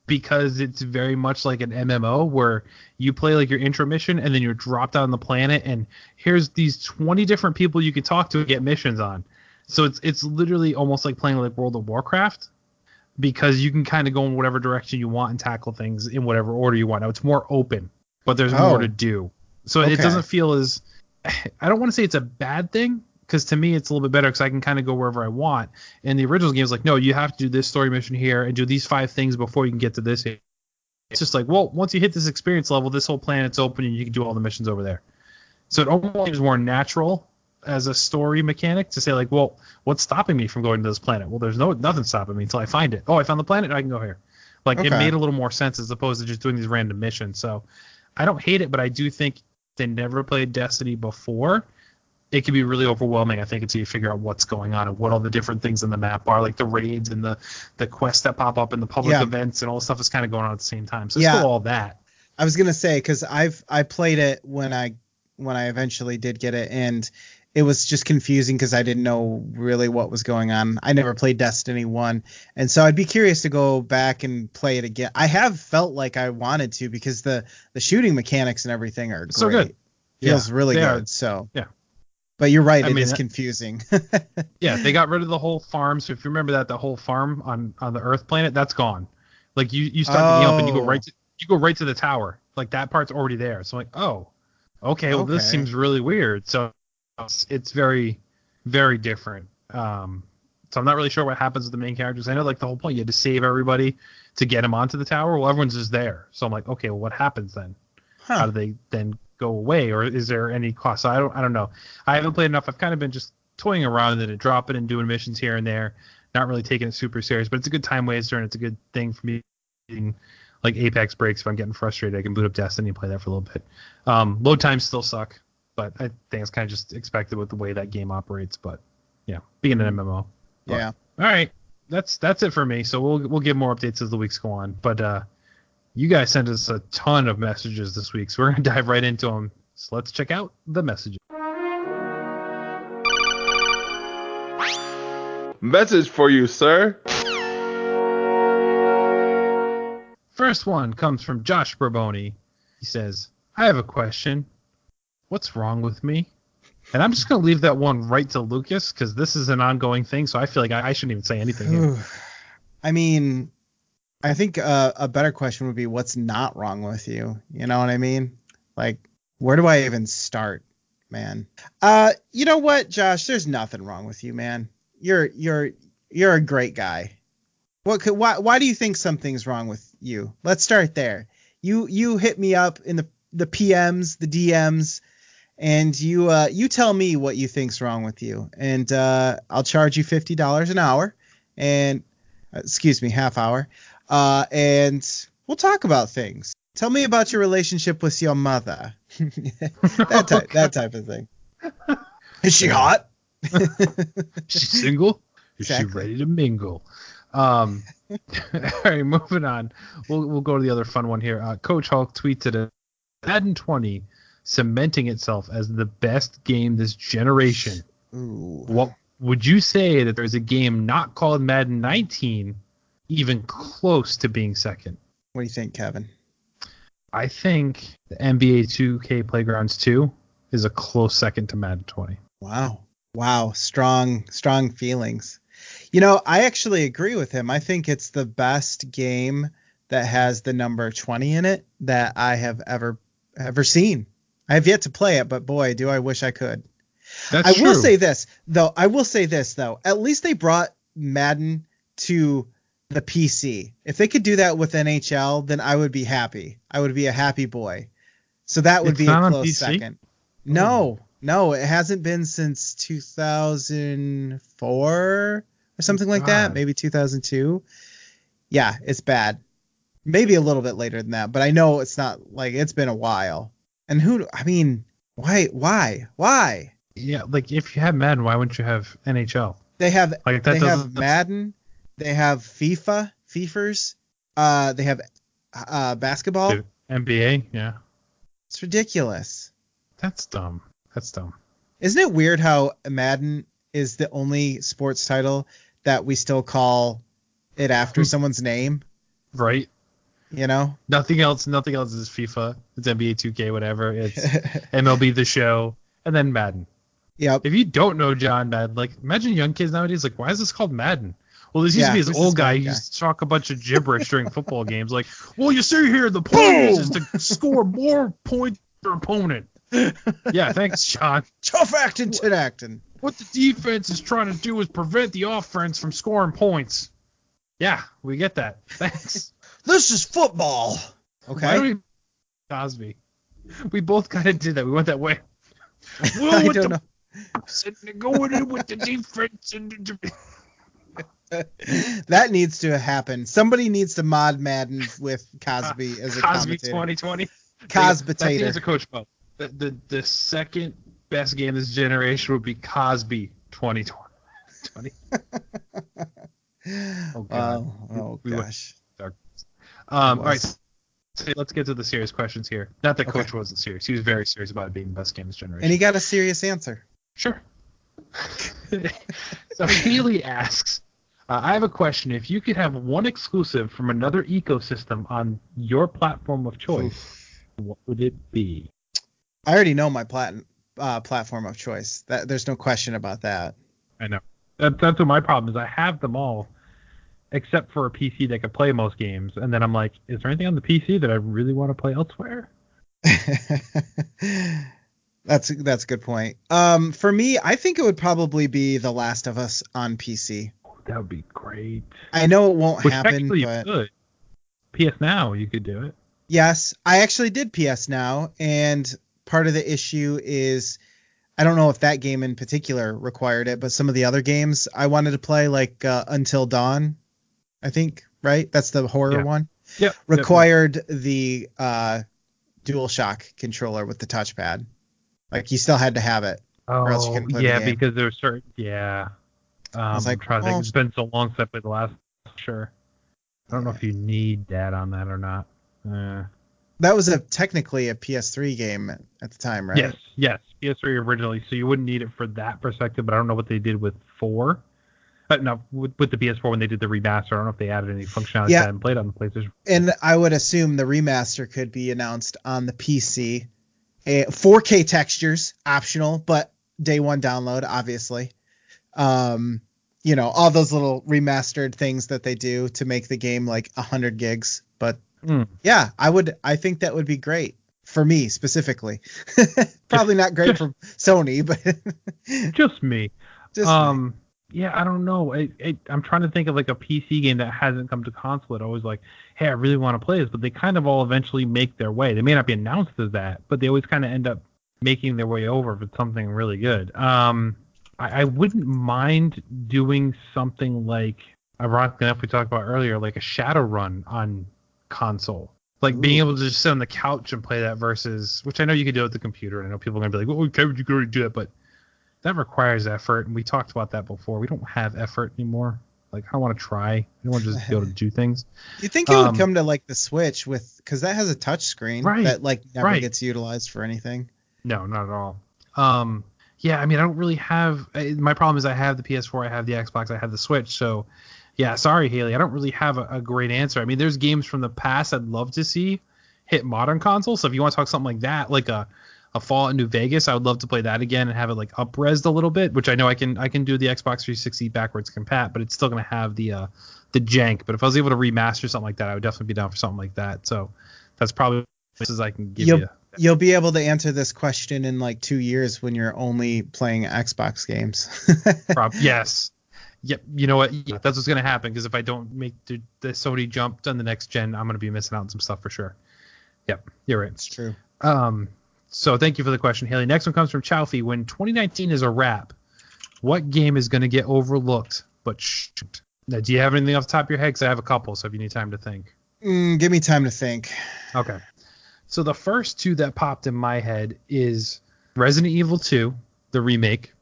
because it's very much like an MMO where you play like your intro mission and then you're dropped on the planet and here's these 20 different people you can talk to and get missions on. So it's literally almost like playing like World of Warcraft, because you can kind of go in whatever direction you want and tackle things in whatever order you want. Now, it's more open, but there's more to do. So It doesn't feel as – I don't want to say it's a bad thing, because to me it's a little bit better because I can kind of go wherever I want. And the original game is like, no, you have to do this story mission here and do these 5 things before you can get to this. It's just like, well, once you hit this experience level, this whole planet's open and you can do all the missions over there. So it almost seems more natural as a story mechanic to say like, well, what's stopping me from going to this planet? Well, there's nothing stopping me until I find it. Oh, I found the planet, I can go here. Like, It made a little more sense as opposed to just doing these random missions. So I don't hate it, but I do think they never played Destiny before. It can be really overwhelming, I think, until you figure out what's going on and what all the different things in the map are, like the raids and the quests that pop up and the public events and all the stuff is kind of going on at the same time. So it's still all that. I was gonna say, because I played it when I eventually did get it, and it was just confusing because I didn't know really what was going on. I never played Destiny 1, and so I'd be curious to go back and play it again. I have felt like I wanted to, because the shooting mechanics and everything are great. So good. Feels really good. So yeah. But you're right, I it mean, is confusing. Yeah, they got rid of the whole farm. So if you remember that, the whole farm on the Earth planet, that's gone. Like you start the game up and you go right to the tower. Like that part's already there. So I'm like, oh, okay, well this seems really weird. So it's very, very different. So I'm not really sure what happens with the main characters. I know like the whole point you had to save everybody to get them onto the tower. Well, everyone's just there. So I'm like, okay, well what happens then? Huh. How do they then go away, or is there any cost? So I don't know. I haven't played enough. I've kind of been just toying around with it, dropping and doing missions here and there, not really taking it super serious. But it's a good time waster and it's a good thing for me. Like Apex breaks, if I'm getting frustrated, I can boot up Destiny and play that for a little bit. Load times still suck, but I think it's kind of just expected with the way that game operates. But yeah, being an MMO. But, Yeah. all right, that's it for me. So we'll give more updates as the weeks go on. But you guys sent us a ton of messages this week, so we're gonna dive right into them. So let's check out the messages. Message for you, sir. First one comes from Josh Barboni. He says, I have a question. What's wrong with me? And I'm just going to leave that one right to Lucas because this is an ongoing thing, so I feel like I shouldn't even say anything here. I mean, I think a better question would be what's not wrong with you? You know what I mean? Like, where do I even start, man? You know what, Josh? There's nothing wrong with you, man. You're a great guy. Why do you think something's wrong with you? Let's start there. You hit me up in the PMs, the DMs, and you tell me what you think's wrong with you, and I'll charge you $50 an hour, and half hour, and we'll talk about things. Tell me about your relationship with your mother. that type of thing. Is she hot? She's single? Is Exactly. she ready to mingle? All right, moving on. We'll go to the other fun one here. Coach Hulk tweeted it. Madden 20 cementing itself as the best game this generation. Ooh. What would you say that there's a game not called Madden 19 even close to being second? What do you think, Kevin? I think the NBA 2K Playgrounds 2 is a close second to Madden 20. Wow. Strong feelings. You know, I actually agree with him. I think it's the best game that has the number 20 in it that I have ever seen. I have yet to play it, but boy, do I wish I could. That's I true. will say this, though. At least they brought Madden to the PC. If they could do that with NHL, then I would be happy. I would be a happy boy. So that would be a close second. No, it hasn't been since 2004 or something like that. Maybe 2002. Yeah, it's bad. Maybe a little bit later than that, but I know it's not like it's been a while. And why? Yeah, like if you have Madden, why wouldn't you have NHL? They have have Madden, they have FIFAs, they have basketball. NBA, yeah. It's ridiculous. That's dumb. Isn't it weird how Madden is the only sports title that we still call it after someone's name? Right. You know? Nothing else is FIFA. It's NBA 2K, whatever. It's MLB The Show, and then Madden. Yep. If you don't know John Madden, like imagine young kids nowadays, like why is this called Madden? Well, this used to be this old guy who used to talk a bunch of gibberish during football games, like, well, you see here, the point is to score more points than your opponent. Yeah, thanks, John. Tough acting, tit acting. What the defense is trying to do is prevent the offense from scoring points. Yeah, we get that. Thanks. This is football. Okay. Why don't Cosby? We both kind of did that. We went that way. I don't know. Going in with the defense. That needs to happen. Somebody needs to mod Madden with Cosby as a Cosby commentator. 2020. Cosby-tator. That's the answer, Coach Bo. The second best game this generation would be Cosby 2020. Oh god. Oh gosh. All right. So let's get to the serious questions here. Not that Coach wasn't serious. He was very serious about it being the best game this generation. And he got a serious answer. Sure. So Haley asks, I have a question. If you could have one exclusive from another ecosystem on your platform of choice, what would it be? I already know my platform of choice. There's no question about that. I know. That's what my problem is. I have them all, except for a PC that could play most games. And then I'm like, is there anything on the PC that I really want to play elsewhere? That's a good point. For me, I think it would probably be The Last of Us on PC. That would be great. I know it won't happen, technically but you could. PS Now, you could do it. Yes, I actually did PS Now, and part of the issue is I don't know if that game in particular required it, but some of the other games I wanted to play, like Until Dawn, I think, right? That's the horror one. Yep. Required the DualShock controller with the touchpad. Like you still had to have it, or else you couldn't play the game. Because there's certain I was like, I'm trying to think. It's been so long since I played the last. Sure. I don't know if you need that on that or not. That was technically a PS3 game at the time, right? Yes, PS3 originally. So you wouldn't need it for that perspective, but I don't know what they did with 4. No, with the PS4 when they did the remaster. I don't know if they added any functionality that I haven't played on the PlayStation. And I would assume the remaster could be announced on the PC. 4K textures, optional, but day one download, obviously. All those little remastered things that they do to make the game like 100 gigs. But yeah, I think that would be great for me specifically. Probably not great for Sony, but just me. Me. Yeah, I don't know. I'm trying to think of like a PC game that hasn't come to console. It always like, hey, I really want to play this, but they kind of all eventually make their way. They may not be announced as that, but they always kind of end up making their way over if it's something really good. I wouldn't mind doing something like, ironically enough, we talked about earlier, like a Shadowrun on console. Like being able to just sit on the couch and play that versus, which I know you could do with the computer. And I know people are going to be like, well, okay, you could do that, but that requires effort. And we talked about that before. We don't have effort anymore. Like, I want to try. I don't want to just be able to do things. You think it would come to like the Switch because that has a touch screen that like never gets utilized for anything. No, not at all. Yeah, I mean, I don't really have. My problem is I have the PS4, I have the Xbox, I have the Switch. So, yeah, sorry, Haley, I don't really have a great answer. I mean, there's games from the past I'd love to see hit modern consoles. So if you want to talk something like that, like a Fallout New Vegas, I would love to play that again and have it like up-resed a little bit, which I know I can do the Xbox 360 backwards compat, but it's still going to have the jank. But if I was able to remaster something like that, I would definitely be down for something like that. So that's probably as I can give you. You'll be able to answer this question in like 2 years when you're only playing Xbox games. Yes. Yep. You know what? Yeah, that's what's going to happen because if I don't make the Sony jump on the next gen, I'm going to be missing out on some stuff for sure. Yep. You're right. It's true. So thank you for the question, Haley. Next one comes from Chowfie. When 2019 is a wrap, what game is going to get overlooked but shouldn't? Now, do you have anything off the top of your head? Because I have a couple, so if you need time to think. Give me time to think. Okay. So the first two that popped in my head is Resident Evil 2, the remake,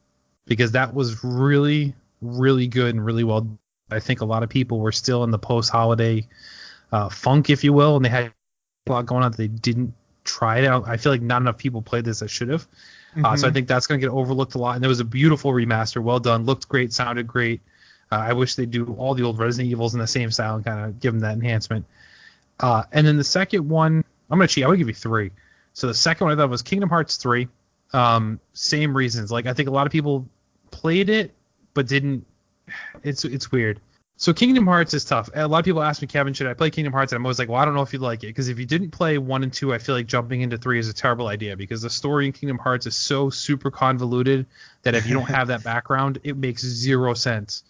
because that was really, really good and really well. I think a lot of people were still in the post-holiday funk, if you will, and they had a lot going on that they didn't try it out. I feel like not enough people played this that should have. So I think that's going to get overlooked a lot. And there was a beautiful remaster, well done, looked great, sounded great. I wish they'd do all the old Resident Evils in the same style and kind of give them that enhancement. And then the second one, I'm going to cheat. I'm going to give you 3. So the second one I thought was Kingdom Hearts 3. Same reasons. Like, I think a lot of people played it, but didn't. It's weird. So Kingdom Hearts is tough. A lot of people ask me, Kevin, should I play Kingdom Hearts? And I'm always like, well, I don't know if you'd like it. Because if you didn't play 1 and 2, I feel like jumping into 3 is a terrible idea. Because the story in Kingdom Hearts is so super convoluted that if you don't have that background, it makes 0 sense.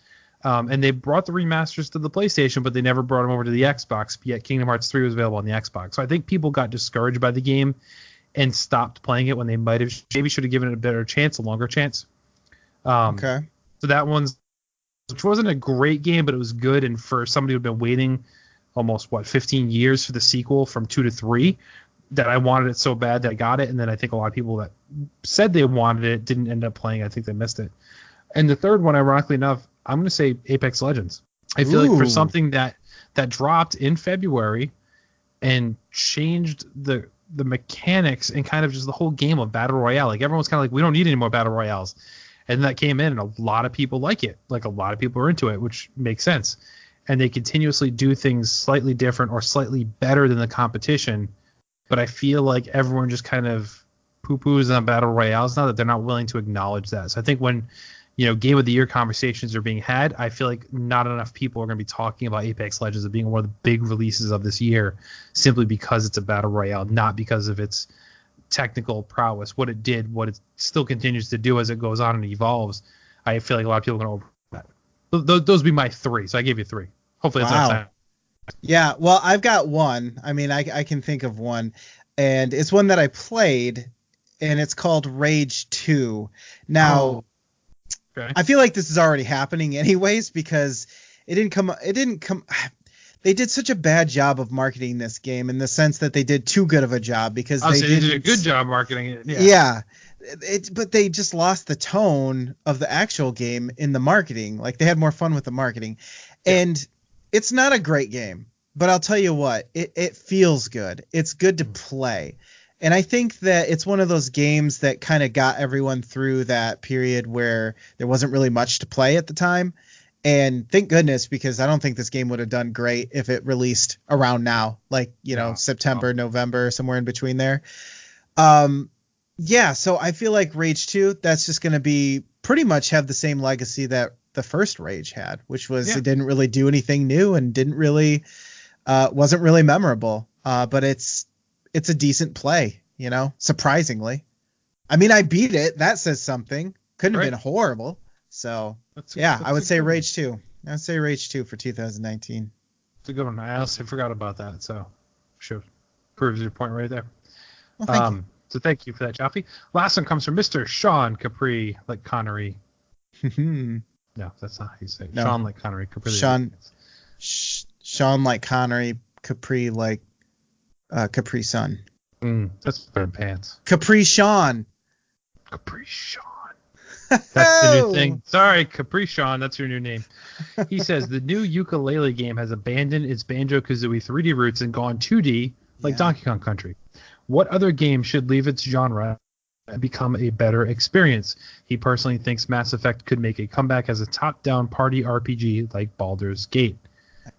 And they brought the remasters to the PlayStation, but they never brought them over to the Xbox. Yet Kingdom Hearts 3 was available on the Xbox. So I think people got discouraged by the game and stopped playing it when they might have maybe should have given it a better chance, a longer chance. Okay. So that one's, which wasn't a great game, but it was good. And for somebody who'd been waiting almost 15 years for the sequel from 2 to 3, that I wanted it so bad that I got it. And then I think a lot of people that said they wanted it didn't end up playing. I think they missed it. And the third one, ironically enough, I'm going to say Apex Legends. I feel like for something that dropped in February and changed the mechanics and kind of just the whole game of Battle Royale. Like, everyone's kind of like, we don't need any more Battle Royales. And that came in, and a lot of people like it. Like, a lot of people are into it, which makes sense. And they continuously do things slightly different or slightly better than the competition. But I feel like everyone just kind of poo-poos on battle royales now, that they're not willing to acknowledge that. So I think when, game of the year conversations are being had, I feel like not enough people are going to be talking about Apex Legends as being one of the big releases of this year, simply because it's a battle royale, not because of its technical prowess, what it did, what it still continues to do as it goes on and evolves. I feel like a lot of people are going to over that. Those would be my three. So I gave you three. Hopefully that's enough time. Yeah, well, I've got one. I mean, I can think of one, and it's one that I played, and it's called Rage 2. Now, okay. I feel like this is already happening anyways, because it didn't come. They did such a bad job of marketing this game, in the sense that they did too good of a job, because they did a good job marketing it. Yeah. But they just lost the tone of the actual game in the marketing. Like, they had more fun with the marketing. Yeah. And it's not a great game, but I'll tell you what, it feels good. It's good to play. And I think that it's one of those games that kind of got everyone through that period where there wasn't really much to play at the time. And thank goodness, because I don't think this game would have done great if it released around now, like, September, November, somewhere in between there. Yeah, so I feel like Rage 2, that's just going to be pretty much have the same legacy that the first Rage had, which was It didn't really do anything new and wasn't really memorable. But it's a decent play, surprisingly. I mean, I beat it. That says something. Couldn't have been horrible. So, I would say Rage 2. I would say Rage 2 for 2019. It's a good one. I honestly forgot about that. So, sure. Proves your point right there. Well, thank you. So thank you for that, Chaffee. Last one comes from Mr. Sean Capri, like Connery. No, that's not how you say it. No. Sean like Connery. Capri. Sean like Connery. Capri like Capri Sun. That's better than pants. Capri Sean. Capri Sean. That's the new thing. Sorry, Capri Sean. That's your new name. He says the new ukulele game has abandoned its Banjo-Kazooie 3D roots and gone 2D like Donkey Kong Country. What other game should leave its genre and become a better experience? He personally thinks Mass Effect could make a comeback as a top-down party RPG like Baldur's Gate.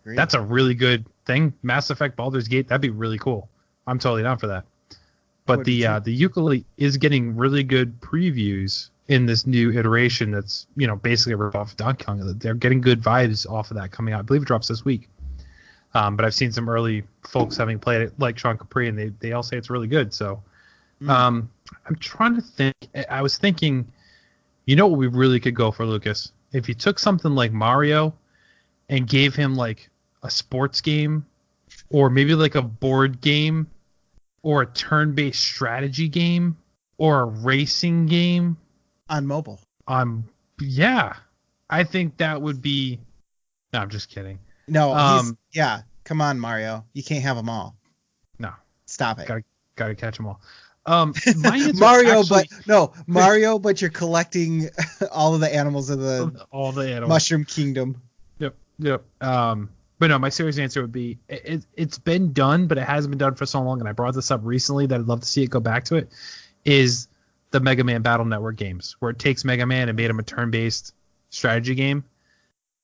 That's a really good thing. Mass Effect Baldur's Gate, that'd be really cool. I'm totally down for that. But the ukulele is getting really good previews in this new iteration that's, basically a rip off of Donkey Kong. They're getting good vibes off of that coming out. I believe it drops this week. But I've seen some early folks having played it, like Sean Capri, and they all say it's really good. So I'm trying to think. I was thinking, what we really could go for, Lucas? If you took something like Mario and gave him like a sports game, or maybe like a board game, or a turn-based strategy game, or a racing game. On mobile. I think that would be... No, I'm just kidding. No, come on, Mario. You can't have them all. No. Stop it. Gotta catch them all. Mario, but you're collecting all of the animals of the Mushroom Kingdom. Yep. But no, my serious answer would be it's been done, but it hasn't been done for so long, and I brought this up recently that I'd love to see it go back to it, is the Mega Man Battle Network games, where it takes Mega Man and made him a turn-based strategy game.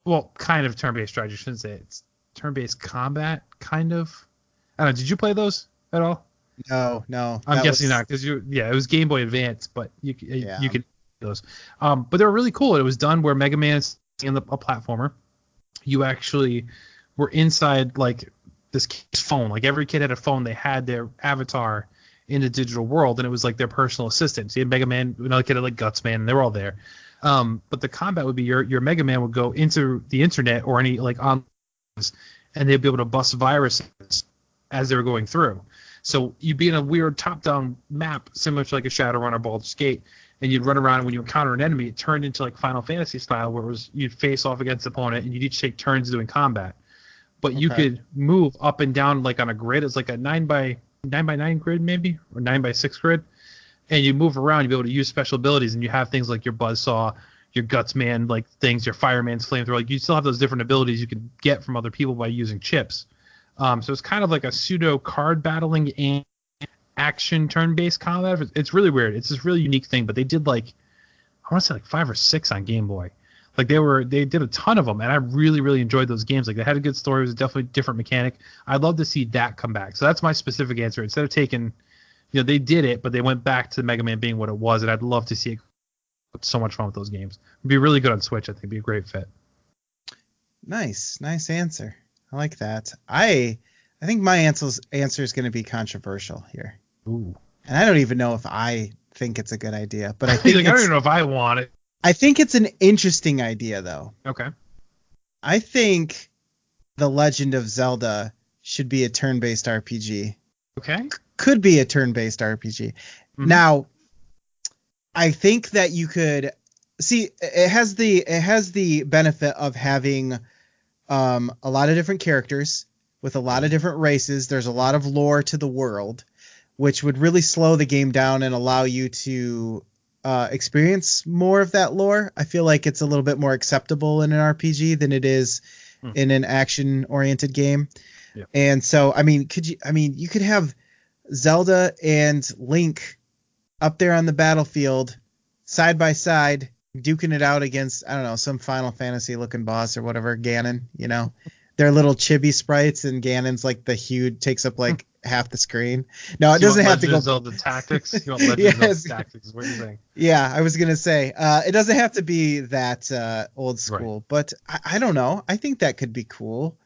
Well, kind of turn-based strategy. I shouldn't say it's turn-based combat, kind of. I don't know. Did you play those at all? No. I'm guessing not, because it was Game Boy Advance, but you could those. But they were really cool. It was done where Mega Man's in a platformer. You actually were inside like this kid's phone. Like every kid had a phone. They had their avatar in the digital world, and it was like their personal assistant. So you had Mega Man, another kid had like Gutsman, and they were all there. But the combat would be your Mega Man would go into the internet or any like on, and they'd be able to bust viruses as they were going through. So you'd be in a weird top-down map similar to like a Shadowrun or Baldur's Gate, and you'd run around, and when you encounter an enemy, it turned into like Final Fantasy style, where it was you'd face off against the opponent, and you'd each take turns doing combat. But you could move up and down like on a grid. It's like a 9x9 grid maybe, or 9x6 grid. And you move around, you'll be able to use special abilities, and you have things like your Buzzsaw, your Gutsman, like things, your Fireman's Flamethrower. Like you still have those different abilities you could get from other people by using chips. So it's kind of like a pseudo card battling and action turn-based combat. It's really weird. It's this really unique thing, but they did like, I want to say like 5 or 6 on Game Boy. Like they did a ton of them, and I really, really enjoyed those games. Like they had a good story. It was definitely a different mechanic. I'd love to see that come back. So that's my specific answer. Instead of taking they did it, but they went back to Mega Man being what it was, and I'd love to see it. So much fun with those games. It'd be really good on Switch. I think it'd be a great fit. Nice answer. I like that. I think my answer is going to be controversial here. Ooh. And I don't even know if I think it's a good idea, but I think I don't even know if I want it. I think it's an interesting idea, though. Okay. I think The Legend of Zelda should be a turn-based RPG. Okay. Could be a turn-based RPG. Mm-hmm. Now, I think that you could see it has the benefit of having a lot of different characters with a lot of different races. There's a lot of lore to the world, which would really slow the game down and allow you to experience more of that lore. I feel like it's a little bit more acceptable in an RPG than it is in an action-oriented game. Yeah. And so, you could have Zelda and Link up there on the battlefield, side by side, duking it out against, I don't know, some Final Fantasy looking boss or whatever, Ganon, They're little chibi sprites, and Ganon's like the huge, takes up like half the screen. No, it doesn't have to go. Zelda Tactics? You want Legend of Zelda Tactics? What do you think? Yeah, I was going to say, it doesn't have to be that old school, right. But I don't know. I think that could be cool.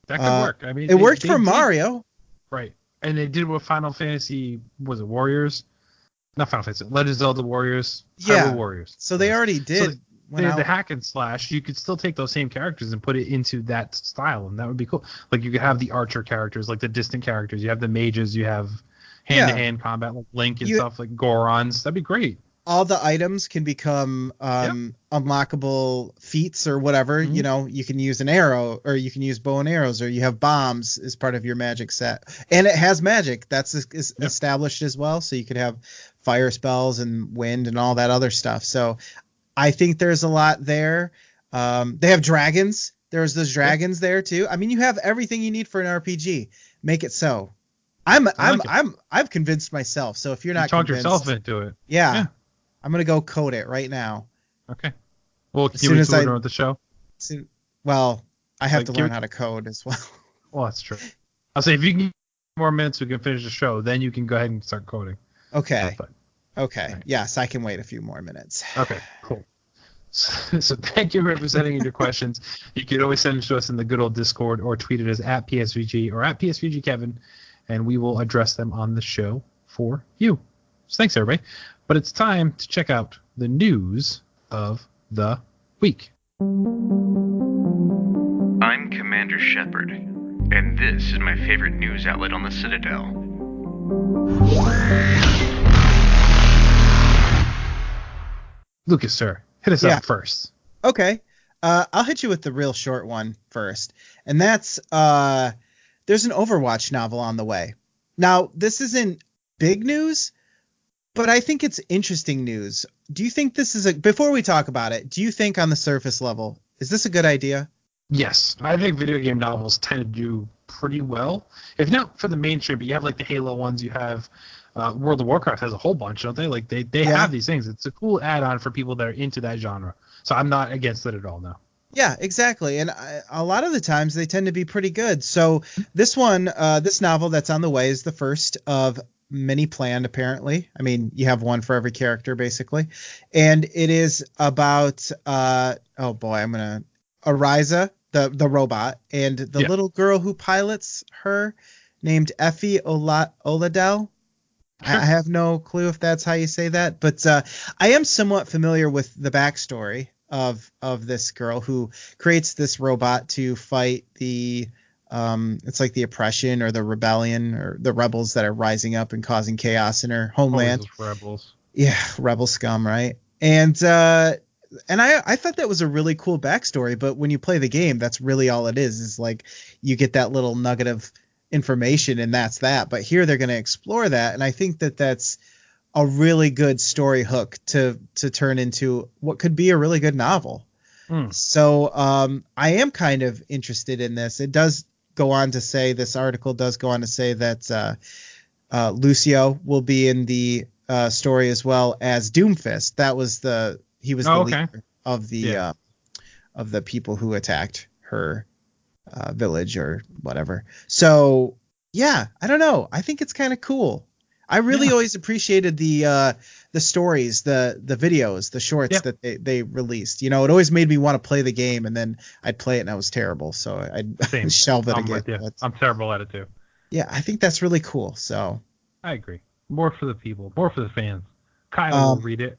That could work. I mean, it worked for Mario. Right. And they did with Final Fantasy, was it Warriors? Not Final Fantasy, Legend of Zelda Warriors. Yeah. Warriors. So they already did. So the hack and slash, you could still take those same characters and put it into that style, and that would be cool. Like you could have the archer characters, like the distant characters. You have the mages. You have hand-to-hand combat, like Link and stuff, like Gorons. That'd be great. All the items can become unlockable feats or whatever. Mm-hmm. You can use an arrow, or you can use bow and arrows, or you have bombs as part of your magic set. And it has magic. That's established as well. So you could have fire spells and wind and all that other stuff. So I think there's a lot there. They have dragons. There's those dragons there too. I mean, you have everything you need for an RPG. Make it so. I've convinced myself. So if you're not convinced, talk yourself into it. Yeah. I'm going to go code it right now. Okay. Well, can we learn with the show? I have to learn how to code as well. Well, that's true. I'll say if you can get more minutes, we can finish the show. Then you can go ahead and start coding. Okay. Okay. Right. Yes, I can wait a few more minutes. Okay, cool. So thank you for sending in your questions. You can always send them to us in the good old Discord or tweet it as @PSVG or @PSVGKevin, and we will address them on the show for you. So thanks, everybody. But it's time to check out the news of the week. I'm Commander Shepard, and this is my favorite news outlet on the Citadel. Lucas, sir, hit us up first. Okay. I'll hit you with the real short one first. And that's there's an Overwatch novel on the way. Now, this isn't big news, but I think it's interesting news. Do you think this is before we talk about it, do you think on the surface level, is this a good idea? Yes. I think video game novels tend to do pretty well. If not for the mainstream, but you have like the Halo ones, you have World of Warcraft has a whole bunch, don't they? Like they have these things. It's a cool add-on for people that are into that genre. So I'm not against it at all now. Yeah, exactly. And a lot of the times they tend to be pretty good. So this one, this novel that's on the way is the first of many planned, apparently. I mean, you have one for every character, basically. And it is about, Ariza, the robot, and the little girl who pilots her, named Effie Oladell. Sure. I have no clue if that's how you say that, but I am somewhat familiar with the backstory of this girl who creates this robot to fight the it's like the oppression or the rebellion or the rebels that are rising up and causing chaos in her homeland. Rebels. Yeah, rebel scum, right? And I thought that was a really cool backstory, but when you play the game, that's really all it is like you get that little nugget of information and that's that. But here they're going to explore that, and I think that that's a really good story hook to turn into what could be a really good novel. So I am kind of interested in this. It does go on to say, this article does go on to say that Lucio will be in the story as well as Doomfist. That was he was the leader of the people who attacked her village or whatever. So yeah, I don't know. I think it's kind of cool. I really always appreciated the stories, the videos, the shorts that they released. You know, it always made me want to play the game, and then I'd play it and I was terrible, so I'd shelve it again. But, I'm terrible at it too. Yeah, I think that's really cool. So I agree. More for the people, more for the fans. Kyle will read it.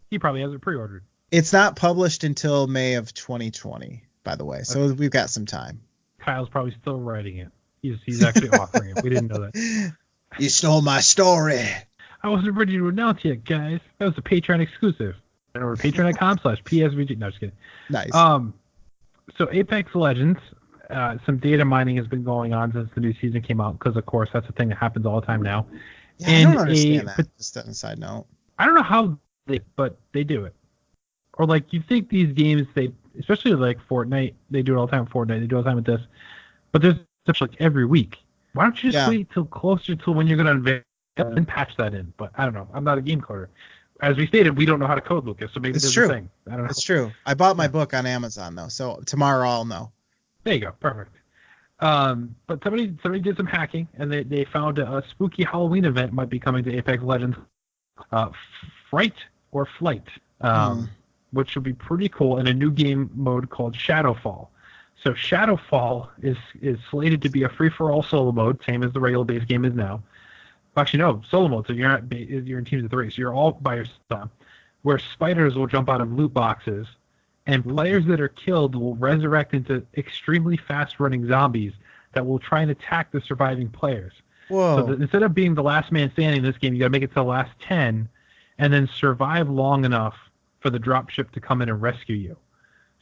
He probably has it pre-ordered. It's not published until May of 2020, by the way, so we've got some time. Kyle's probably still writing it. He's actually offering it. We didn't know that. You stole my story. I wasn't ready to announce yet, guys. That was a Patreon exclusive. Or patreon.com/PSVG. No, just kidding. Nice. So Apex Legends, some data mining has been going on since the new season came out, because of course that's a thing that happens all the time now. Yeah, and I don't understand that. Just on a side note. I don't know how but they do it. Or like, you think these games, especially like Fortnite, they do it all the time. Fortnite, they do it all the time with this. But there's such like every week. Why don't you just wait till closer to when you're going to unveil and patch that in? But I don't know. I'm not a game coder. As we stated, we don't know how to code, Lucas, so maybe this is a thing. I don't know. It's true. I bought my book on Amazon, though, so tomorrow I'll know. There you go. Perfect. But somebody did some hacking, and they found a spooky Halloween event might be coming to Apex Legends. Fright or Flight, which would be pretty cool, in a new game mode called Shadowfall. So Shadowfall is slated to be a free-for-all solo mode, same as the regular base game is now. Actually, no, solo mode, so you're in teams of 3, so you're all by yourself, where spiders will jump out of loot boxes, and players that are killed will resurrect into extremely fast-running zombies that will try and attack the surviving players. Whoa. So instead of being the last man standing in this game, you got to make it to the last 10, and then survive long enough for the dropship to come in and rescue you.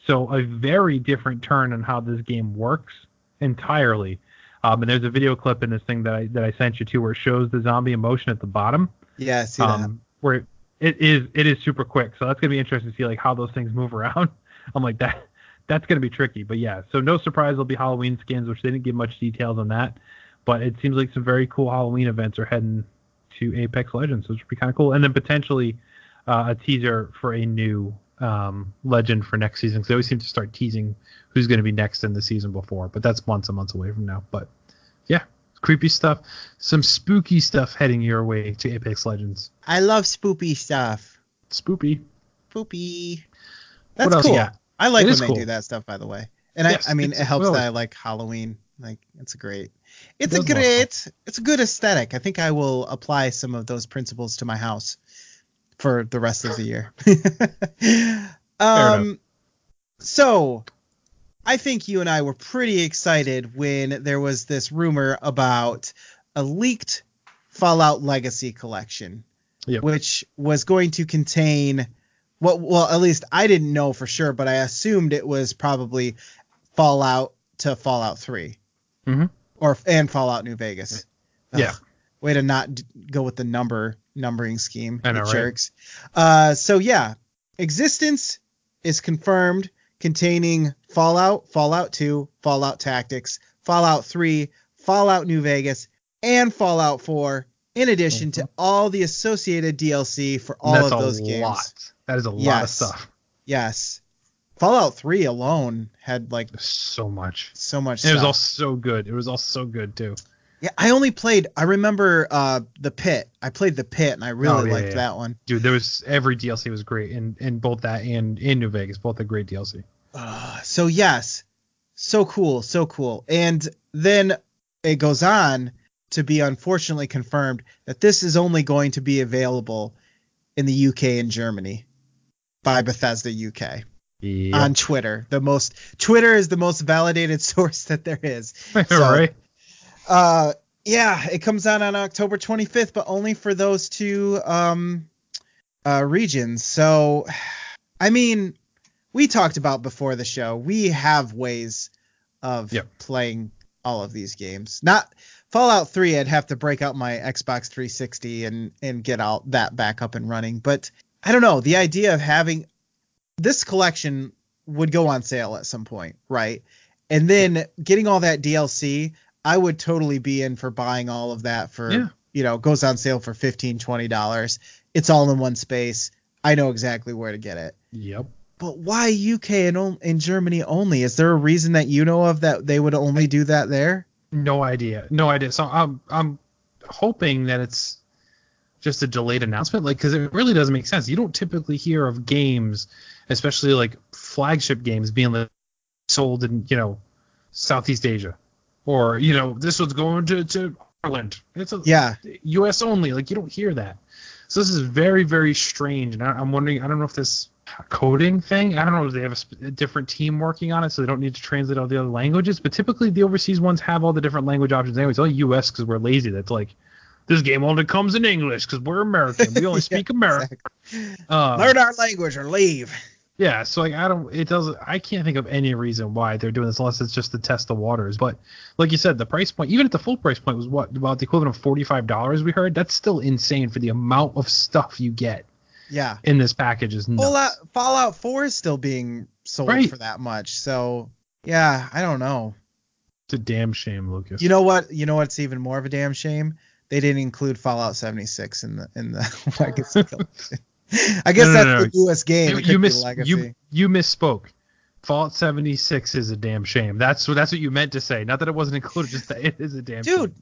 So a very different turn on how this game works entirely. And there's a video clip in this thing that I sent you to, where it shows the zombie in motion at the bottom. Yeah, I see that. Where it is super quick. So that's gonna be interesting to see like how those things move around. I'm like, that's gonna be tricky. But yeah, so no surprise there'll be Halloween skins, which they didn't give much details on that. But it seems like some very cool Halloween events are heading to Apex Legends, which would be kind of cool. And then potentially a teaser for a new legend for next season, because they always seem to start teasing who's going to be next in the season before, but that's months and months away from now. But yeah, creepy stuff, some spooky stuff heading your way to Apex Legends. I love spoopy stuff. Spoopy. That's cool. I like when they cool. do that stuff, by the way. And yes, I mean, it helps that I like Halloween. Like, it's a good aesthetic. I think I will apply some of those principles to my house for the rest of the year. So I think you and I were pretty excited when there was this rumor about a leaked Fallout Legacy collection, which was going to contain well, at least I didn't know for sure, but I assumed it was probably Fallout to Fallout 3 and Fallout New Vegas. Yeah. Way to not go with the numbering scheme. I know, jerks. So yeah, existence is confirmed, containing Fallout, Fallout 2, Fallout Tactics, Fallout 3, Fallout New Vegas, and Fallout 4, in addition to all the associated DLC for all of those games. That is a lot of stuff. Yes. Fallout 3 alone had like so much stuff. It was all so good. It was all so good too. Yeah, I remember the Pit. I played the Pit and I really liked that one. Dude, every DLC was great in both that and in New Vegas, both a great DLC. So yes. So cool. And then it goes on to be unfortunately confirmed that this is only going to be available in the UK and Germany by Bethesda UK. Yep. On Twitter. Twitter is the most validated source that there is. So, right. Yeah, it comes out on October 25th, but only for those two regions. So, I mean, we talked about before the show, we have ways of playing all of these games. Not Fallout 3, I'd have to break out my Xbox 360 and get all that back up and running. But I don't know, the idea of having this collection would go on sale at some point, right? And then getting all that DLC, I would totally be in for buying all of that for, goes on sale for $15, $20. It's all in one space. I know exactly where to get it. Yep. But why UK and Germany only? Is there a reason that you know of that they would only do that there? No idea. So I'm hoping that it's just a delayed announcement? Like, because it really doesn't make sense. You don't typically hear of games, especially like flagship games, being like sold in, Southeast Asia, or this one's going to Ireland. It's U.S. only. Like, you don't hear that. So this is very, very strange, and I'm wondering. I don't know if this coding thing. I don't know if they have a different team working on it, so they don't need to translate all the other languages. But typically, the overseas ones have all the different language options anyway. It's only U.S. because we're lazy. That's like, this game only comes in English because we're American. We only speak American. Exactly. Learn our language or leave. Yeah, so like I can't think of any reason why they're doing this unless it's just to test the waters. But like you said, the price point, even at the full price point, was about the equivalent of $45 we heard. That's still insane for the amount of stuff you get. Yeah. In this package is nuts. Fallout 4 is still being sold for that much. So yeah, I don't know. It's a damn shame, Lucas. You know what's even more of a damn shame? They didn't include Fallout 76 in the Legacy Collection. I guess that's the newest game. You misspoke. Fallout 76 is a damn shame. That's what you meant to say. Not that it wasn't included, just that it is a damn shame. Dude,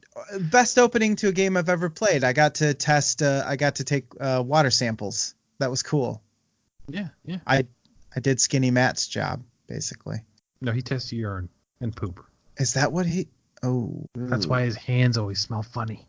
best opening to a game I've ever played. I got to test. I got to take water samples. That was cool. Yeah. I did Skinny Matt's job basically. No, he tests urine and poop. Is that what he? Oh. That's why his hands always smell funny.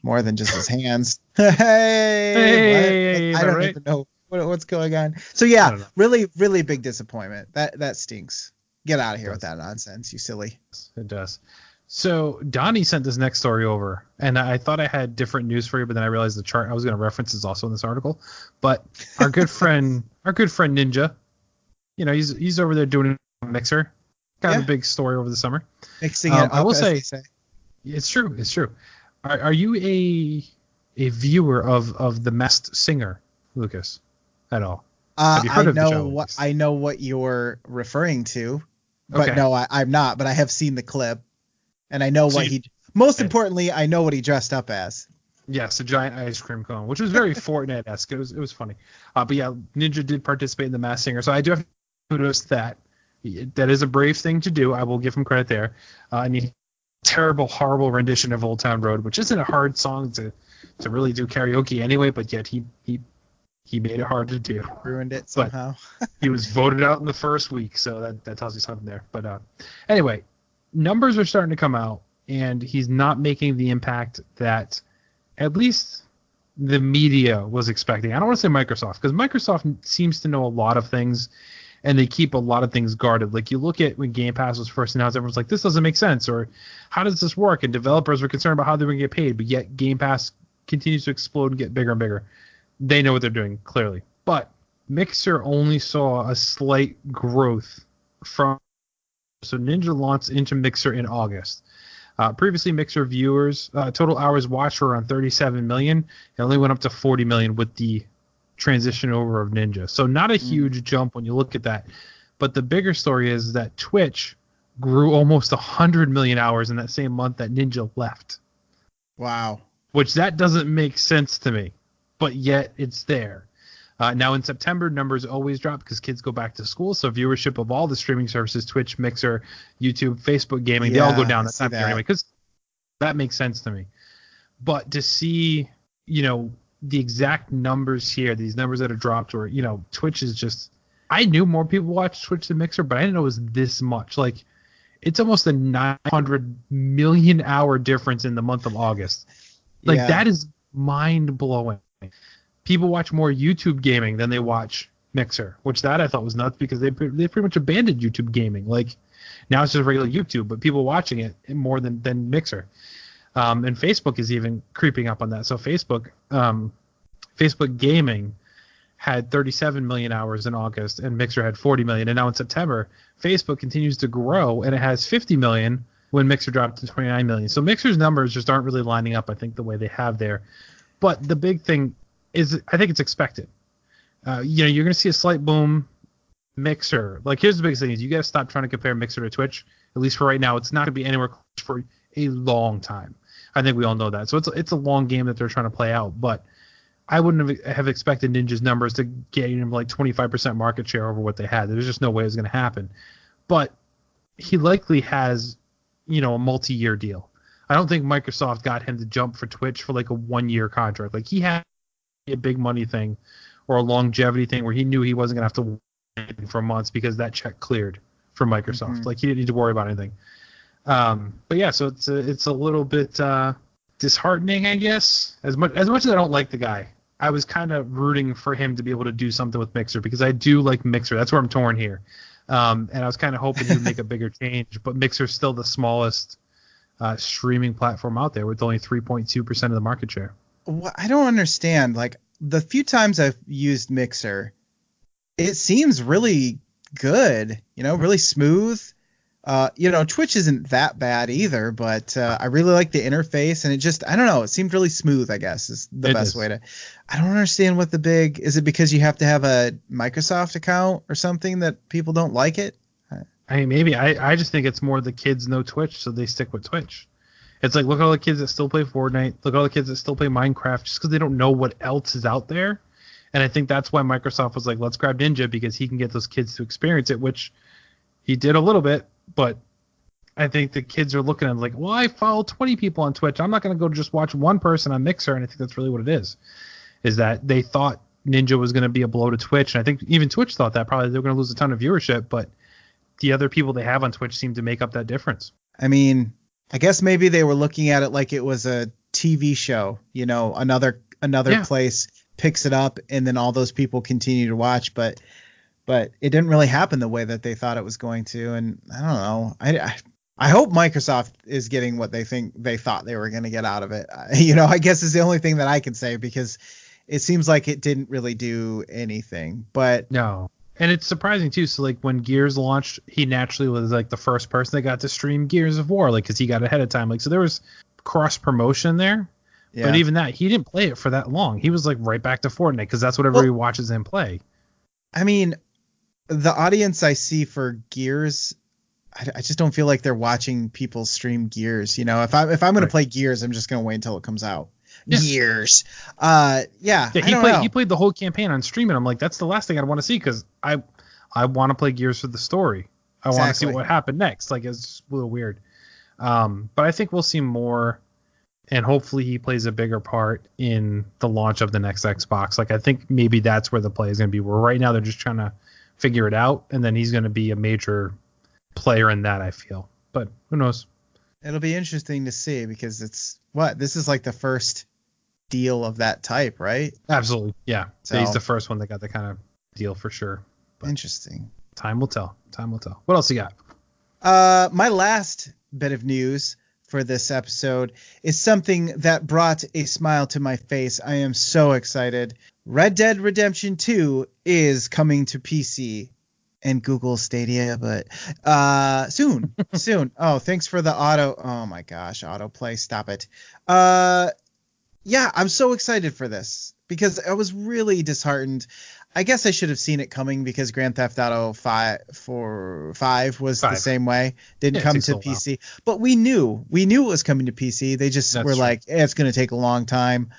More than just his hands. Hey, I don't even know what's going on. So yeah, really, really big disappointment. That stinks. Get out of here with that nonsense, you silly. It does. So Donnie sent this next story over, and I thought I had different news for you, but then I realized the chart I was going to reference is also in this article. But our good friend Ninja, he's over there doing a mixer. Kind of a big story over the summer. Mixing it up, I will say, it's true. Are you a viewer of The Masked Singer, Lucas, at all? Have you heard of the show? I know what you're referring to, but no, I'm not. But I have seen the clip, and I know most importantly, I know what he dressed up as. Yes, a giant ice cream cone, which was very Fortnite-esque. It was funny. But yeah, Ninja did participate in The Masked Singer, so I do have to notice that. That is a brave thing to do. I will give him credit there. And he terrible, horrible rendition of Old Town Road, which isn't a hard song to really do karaoke anyway, but yet he made it hard to do. Ruined it somehow. He was voted out in the first week, so that tells you something there. But anyway, numbers are starting to come out, and he's not making the impact that at least the media was expecting. I don't want to say Microsoft, because Microsoft seems to know a lot of things, and they keep a lot of things guarded. Like, you look at when Game Pass was first announced, everyone's like, this doesn't make sense, or how does this work? And developers were concerned about how they were going to get paid, but yet Game Pass continues to explode and get bigger and bigger. They know what they're doing, clearly. But Mixer only saw a slight growth so Ninja launched into Mixer in August. Previously, Mixer viewers, total hours watched were around 37 million. It only went up to 40 million with the transition over of Ninja. So not a huge jump when you look at that. But the bigger story is that Twitch grew almost 100 million hours in that same month that Ninja left. Wow. Which that doesn't make sense to me, but yet it's there. Now in September, numbers always drop because kids go back to school. So viewership of all the streaming services, Twitch, Mixer, YouTube, Facebook gaming, they all go down that time anyway, because that makes sense to me. But to see, the exact numbers here, these numbers that are dropped, or, Twitch is just, I knew more people watch Twitch than Mixer, but I didn't know it was this much. Like, it's almost a 900 million hour difference in the month of August. Like, that is mind blowing. People watch more YouTube gaming than they watch Mixer, which that I thought was nuts because they pretty much abandoned YouTube gaming. Like, now it's just regular YouTube, but people watching it more than Mixer. And Facebook is even creeping up on that. So Facebook gaming had 37 million hours in August, and Mixer had 40 million. And now in September, Facebook continues to grow, and it has 50 million when Mixer dropped to 29 million. So Mixer's numbers just aren't really lining up, I think, the way they have there. But the big thing is, I think it's expected. You're going to see a slight boom. Mixer, like, here's the biggest thing is you got to stop trying to compare Mixer to Twitch. At least for right now, it's not going to be anywhere close for a long time. I think we all know that. So it's a long game that they're trying to play out. But I wouldn't have expected Ninja's numbers to get like 25% market share over what they had. There's just no way it was going to happen. But he likely has, a multi-year deal. I don't think Microsoft got him to jump for Twitch for like a 1-year contract. Like he had a big money thing or a longevity thing where he knew he wasn't gonna have to wait for months because that check cleared for Microsoft. Mhm. Like he didn't need to worry about anything. But yeah, so it's a little bit disheartening, I guess. As much as I don't like the guy, I was kind of rooting for him to be able to do something with Mixer because I do like Mixer. That's where I'm torn here. And I was kind of hoping he would make a bigger change, but Mixer's still the smallest streaming platform out there with only 3.2% of the market share. Well, I don't understand. Like the few times I've used Mixer, it seems really good, really smooth. Twitch isn't that bad either, but I really like the interface, and I don't know, it seemed really smooth, I guess, is the best way to. I don't understand what is it because you have to have a Microsoft account or something that people don't like it? I mean, maybe. I just think it's more the kids know Twitch, so they stick with Twitch. It's like, look at all the kids that still play Fortnite, look at all the kids that still play Minecraft, just because they don't know what else is out there. And I think that's why Microsoft was like, let's grab Ninja, because he can get those kids to experience it, which he did a little bit. But I think the kids are looking at it like, well, I follow 20 people on Twitch. I'm not going to go just watch one person on Mixer. And I think that's really what it is that they thought Ninja was going to be a blow to Twitch. And I think even Twitch thought that probably they were going to lose a ton of viewership. But the other people they have on Twitch seem to make up that difference. I mean, I guess maybe they were looking at it like it was a TV show, another place picks it up and then all those people continue to watch. But it didn't really happen the way that they thought it was going to. And I don't know. I hope Microsoft is getting what they thought they were going to get out of it. I guess is the only thing that I can say, because it seems like it didn't really do anything. But no. And it's surprising too. So like when Gears launched, he naturally was like the first person that got to stream Gears of War, like because he got ahead of time. Like so there was cross promotion there. Yeah. But even that, he didn't play it for that long. He was like right back to Fortnite because that's what everybody watches him play. I mean, the audience I see for Gears, I just don't feel like they're watching people stream Gears. If I'm going to play Gears, I'm just going to wait until it comes out. Yeah. Gears. He played the whole campaign on stream, and I'm like, that's the last thing I'd want to see, because I want to play Gears for the story. I want to see what happened next. Like, it's a little weird. But I think we'll see more, and hopefully he plays a bigger part in the launch of the next Xbox. Like, I think maybe that's where the play is going to be, where right now they're just trying to figure it out, and then he's going to be a major player in that, I feel. But who knows? It'll be interesting to see, because this is like the first deal of that type, right? Absolutely. Yeah. So he's the first one that got the kind of deal for sure. But interesting. Time will tell. What else you got? My last bit of news for this episode is something that brought a smile to my face. I am so excited. Red Dead Redemption 2 is coming to PC and Google Stadia, but soon. Oh, thanks for the oh my gosh, autoplay, stop it. Yeah, I'm so excited for this, because I was really disheartened. I guess I should have seen it coming, because Grand Theft Auto 5 was the same way. Didn't come to PC. But we knew it was coming to PC. They just were like, it's going to take a long time.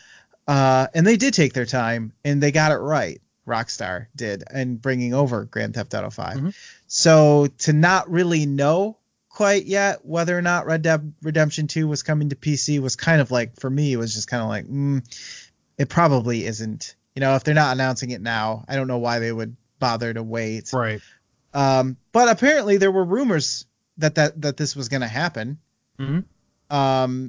And they did take their time, and they got it right. Rockstar did, and bringing over Grand Theft Auto 5. Mm-hmm. So to not really know quite yet whether or not Red Dead Redemption 2 was coming to PC was kind of like, for me, it was just kind of like, it probably isn't. If they're not announcing it now, I don't know why they would bother to wait. Right. But apparently there were rumors that this was going to happen. Mm-hmm.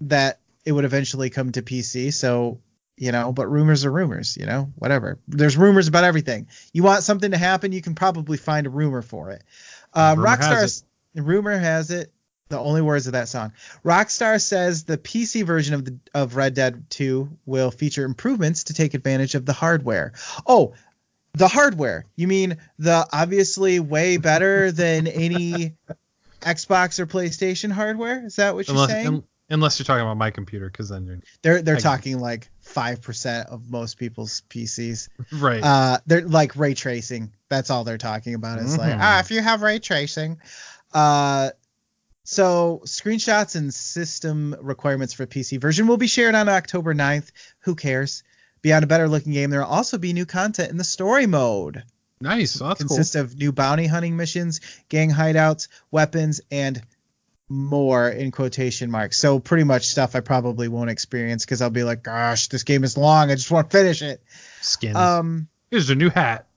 That it would eventually come to PC. So, but rumors are rumors, whatever. There's rumors about everything. You want something to happen, you can probably find a rumor for it. Rumor has it. The only words of that song. Rockstar says the PC version of Red Dead 2 will feature improvements to take advantage of the hardware. Oh, the hardware. You mean the obviously way better than any Xbox or PlayStation hardware? Is that what you're saying? Unless you're talking about my computer, because then they're talking like 5% of most people's PCs. Right. They're like ray tracing. That's all they're talking about. It's like, if you have ray tracing. So screenshots and system requirements for PC version will be shared on October 9th. Who cares? Beyond a better looking game, there will also be new content in the story mode. Nice. Well, that's Consists of new bounty hunting missions, gang hideouts, weapons, and more in quotation marks. So pretty much stuff I probably won't experience because I'll be like, gosh, this game is long. I just want to finish it. Skins. Here's a new hat.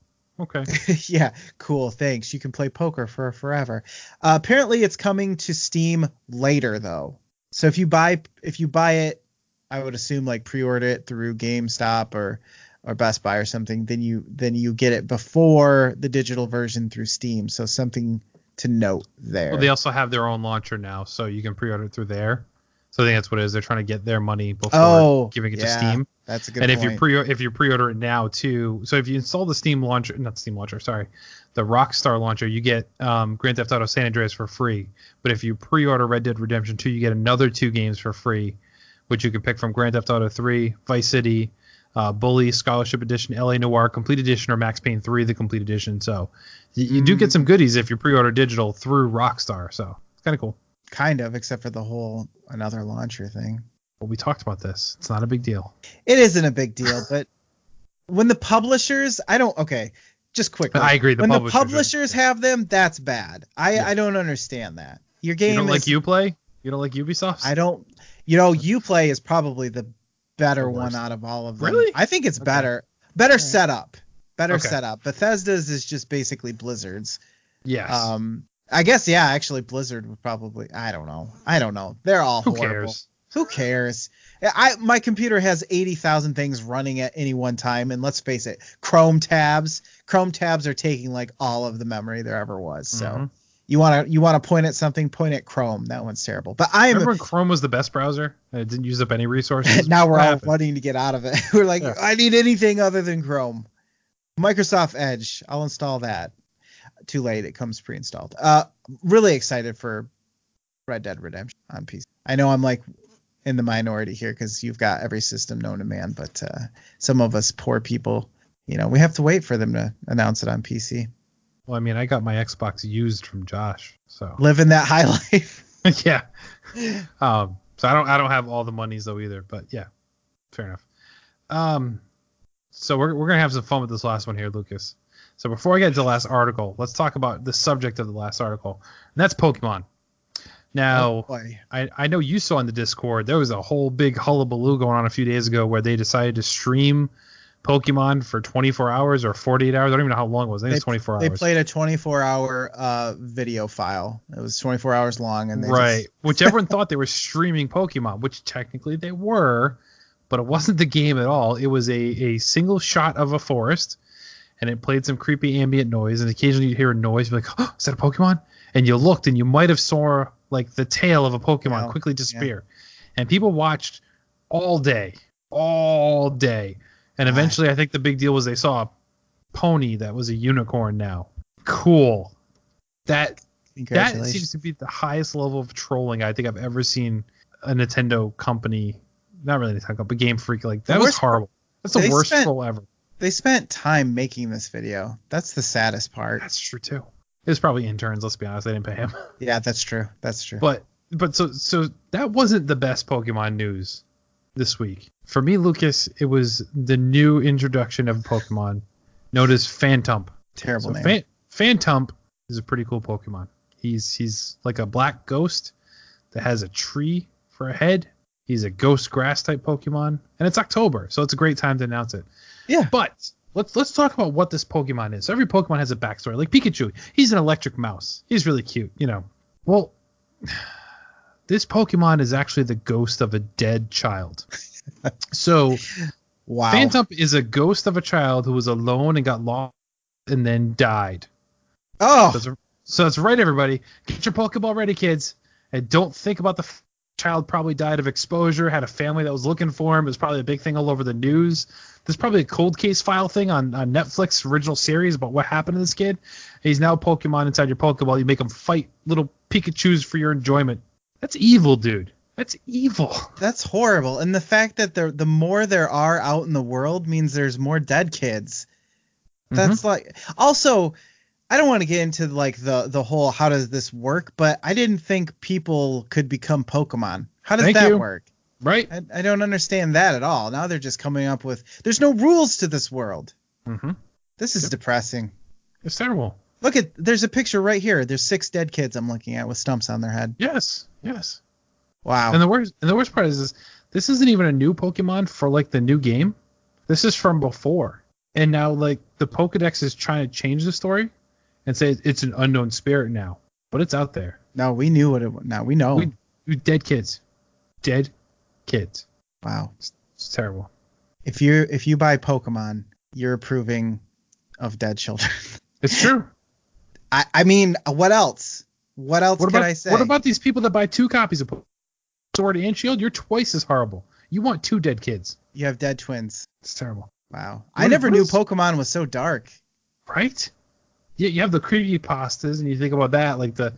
Okay. Yeah, cool. Thanks. You can play poker for forever. Apparently, it's coming to Steam later though. So if you buy it, I would assume like pre-order it through GameStop or Best Buy or something. Then you get it before the digital version through Steam. So something to note there. Well, they also have their own launcher now, so you can pre-order it through there. So I think that's what it is. They're trying to get their money before giving it to Steam. That's a good point. And if you pre-order it now too, so if you install the the Rockstar launcher, you get Grand Theft Auto San Andreas for free. But if you pre-order Red Dead Redemption 2, you get another 2 games for free, which you can pick from Grand Theft Auto 3, Vice City, Bully, Scholarship Edition, LA Noire, Complete Edition, or Max Payne 3, the Complete Edition. So you do get some goodies if you pre-order digital through Rockstar. So it's kind of cool. Kind of, except for the whole another launcher thing. Well, we talked about this. It's not a big deal. It isn't a big deal, but when the publishers, just quickly. I agree. When the publishers have them, that's bad. I don't understand that. Your game You don't like Uplay? You don't like Ubisoft? I don't. Uplay is probably the better one out of all of them. Really? I think it's better. Better setup. Setup. Bethesda's is just basically Blizzard's. Yes. I guess, yeah, actually Blizzard would probably, I don't know. They're all horrible. Who cares? My computer has 80,000 things running at any one time, and let's face it, Chrome tabs are taking like all of the memory there ever was. So you want to point at something, point at Chrome. That one's terrible. But remember when Chrome was the best browser? It didn't use up any resources. Now we're all wanting to get out of it. We're like, I need anything other than Chrome. Microsoft Edge, I'll install that. Too late, it comes pre-installed. Really excited for Red Dead Redemption on PC. I know I'm like in the minority here because you've got every system known to man, but some of us poor people, we have to wait for them to announce it on PC. Well, I mean, I got my Xbox used from Josh, so living that high life. Yeah. So I don't have all the monies though either, but yeah, fair enough. So we're gonna have some fun with this last one here, Lucas. So before I get to the last article, let's talk about the subject of the last article, and that's Pokemon. Now, I know you saw in the Discord, there was a whole big hullabaloo going on a few days ago where they decided to stream Pokemon for 24 hours or 48 hours. I don't even know how long it was. I think it's 24 hours. They played a 24-hour video file. It was 24 hours long. And which everyone thought they were streaming Pokemon, which technically they were, but it wasn't the game at all. It was a single shot of a forest, and it played some creepy ambient noise, and occasionally you'd hear a noise, you'd be like, oh, is that a Pokemon? And you looked, and you might have saw like the tail of a Pokemon quickly disappear. Yeah. And people watched all day. And eventually I think the big deal was they saw a pony that was a unicorn now. Cool. That seems to be the highest level of trolling I think I've ever seen a Nintendo company, not really Nintendo, but Game Freak. Like, that was horrible. That's the worst troll ever. They spent time making this video. That's the saddest part. That's true too. It was probably interns, let's be honest. They didn't pay him. Yeah, that's true. But so that wasn't the best Pokemon news this week. For me, Lucas, it was the new introduction of Pokemon known as Phantump. Terrible name. Phantump is a pretty cool Pokemon. He's like a black ghost that has a tree for a head. He's a ghost grass type Pokemon, and it's October, so it's a great time to announce it. Yeah. But let's talk about what this Pokemon is. So every Pokemon has a backstory. Like Pikachu, he's an electric mouse. He's really cute, Well, this Pokemon is actually the ghost of a dead child. So, wow. Phantump is a ghost of a child who was alone and got lost and then died. Oh. So that's right, everybody. Get your Pokeball ready, kids. And don't think about the child probably died of exposure, had a family that was looking for him. It was probably a big thing all over the news. There's probably a cold case file thing on Netflix original series about what happened to this kid. He's now Pokemon inside your Pokeball. You make him fight little Pikachus for your enjoyment. That's evil, dude. That's evil. That's horrible. And the fact that the more there are out in the world means there's more dead kids. That's like, also, I don't want to get into like the whole how does this work, but I didn't think people could become Pokemon. How does that work? Right. I don't understand that at all. Now they're just coming up with, there's no rules to this world. This is depressing. It's terrible. Look at, there's a picture right here. There's 6 dead kids I'm looking at with stumps on their head. Yes. Wow. And the worst part is this isn't even a new Pokemon for like the new game. This is from before. And now like the Pokedex is trying to change the story and say it's an unknown spirit now. But it's out there. No, we knew what it was. Now we know. We dead kids. Dead kids. Wow. It's terrible. If you buy Pokemon, you're approving of dead children. It's true. I mean, what else? What else can I say? What about these people that buy 2 copies of Sword and Shield? You're twice as horrible. You want 2 dead kids. You have dead twins. It's terrible. Wow. I never knew Pokemon was so dark. Right? Yeah, you have the creepypastas, and you think about that, like the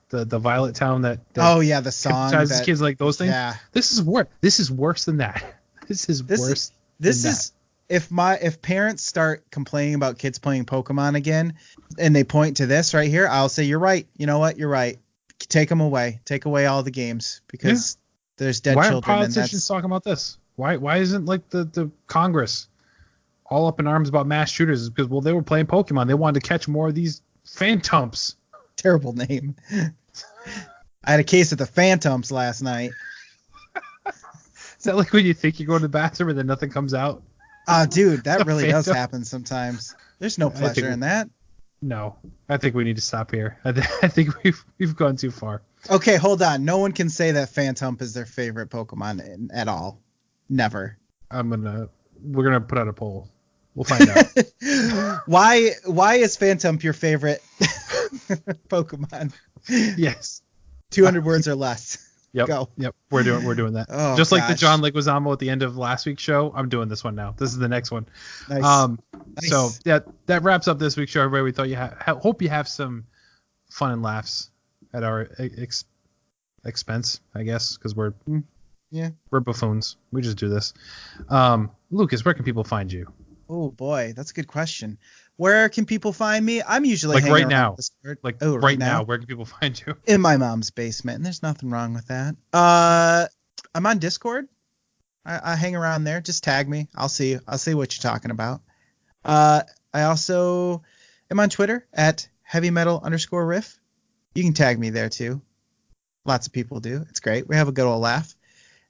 Violet Town that oh yeah, the song hypnotizes kids, like those things. Yeah. This is worse. This is worse than that. This is worse. This is if parents start complaining about kids playing Pokemon again, and they point to this right here, I'll say you're right. You know what? You're right. Take them away. Take away all the games because there's dead children. Why aren't politicians talking about this? Why isn't like the Congress all up in arms about mass shooters? Because they were playing Pokemon. They wanted to catch more of these Phantumps. Terrible name. I had a case of the Phantumps last night. Is that like when you think you go to the bathroom and then nothing comes out? Dude, that really does happen sometimes. There's no pleasure in that. No, I think we need to stop here. I think we've gone too far. Okay, hold on. No one can say that Phantump is their favorite Pokemon at all. Never. We're gonna put out a poll. We'll find out. Why is Phantump your favorite Pokemon? Yes. 200 words or less. Yep. Go. Yep. We're doing that. Oh, just like the gosh. John Leguizamo at the end of last week's show. I'm doing this one now. This is the next one. Nice. Nice. So yeah, that wraps up this week's show, everybody. We thought you hope you have some fun and laughs at our expense, I guess, because we're buffoons. We just do this. Lucas, where can people find you? Oh boy, that's a good question. Where can people find me? I'm usually like hanging right around now. Discord. Like oh, right now, where can people find you? In my mom's basement, and there's nothing wrong with that. I'm on Discord. I hang around there. Just tag me. I'll see what you're talking about. I also am on Twitter at heavymetal_riff. You can tag me there too. Lots of people do. It's great. We have a good old laugh.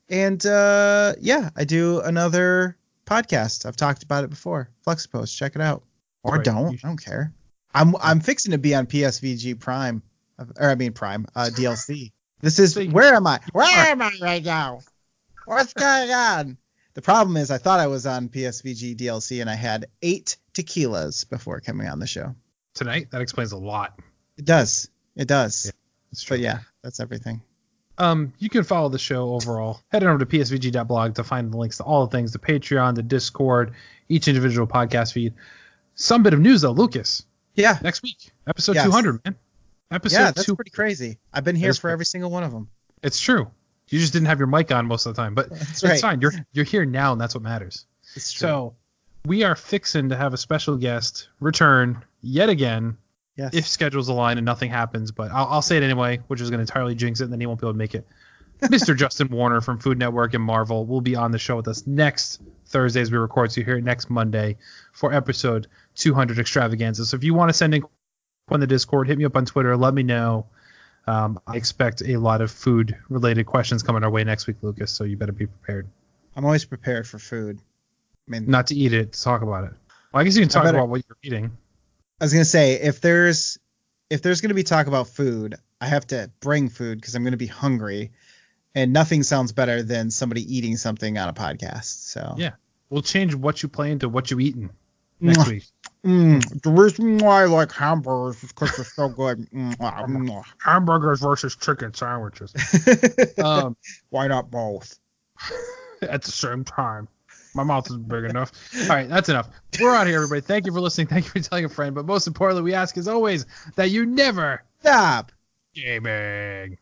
And I do another podcast. I've talked about it before. FlexiPost. Check it out. Or don't. I don't care. I'm fixing to be on PSVG Prime. Prime DLC. This is where am I? Where am I right now? What's going on? The problem is I thought I was on PSVG DLC and I had 8 tequilas before coming on the show. Tonight? That explains a lot. It does. Yeah, that's true. But yeah, that's everything. You can follow the show overall. Head on over to psvg.blog to find the links to all the things, the Patreon, the Discord, each individual podcast feed. Some bit of news though, Lucas. Yeah. Next week, episode 200, man. That's pretty crazy. I've been here for every single one of them. It's true. You just didn't have your mic on most of the time, but it's fine. You're here now, and that's what matters. It's true. So we are fixing to have a special guest return yet again. Yes. If schedules align and nothing happens, but I'll say it anyway, which is going to entirely jinx it, and then he won't be able to make it. Mr. Justin Warner from Food Network and Marvel will be on the show with us next Thursday as we record, so you hear it next Monday for episode 200 Extravaganza. So if you want to send in on the Discord, hit me up on Twitter, let me know. I expect a lot of food-related questions coming our way next week, Lucas, so you better be prepared. I'm always prepared for food. I mean, not to eat it, to talk about it. Well, I guess you can talk about what you're eating. I was gonna say if there's gonna be talk about food, I have to bring food because I'm gonna be hungry, and nothing sounds better than somebody eating something on a podcast. So yeah, we'll change what you play into what you eating next week. The reason why I like hamburgers is because they're so good. Hamburgers versus chicken sandwiches. Why not both? At the same time. My mouth isn't big enough. All right, that's enough. We're out here, everybody. Thank you for listening. Thank you for telling a friend. But most importantly, we ask, as always, that you never stop gaming.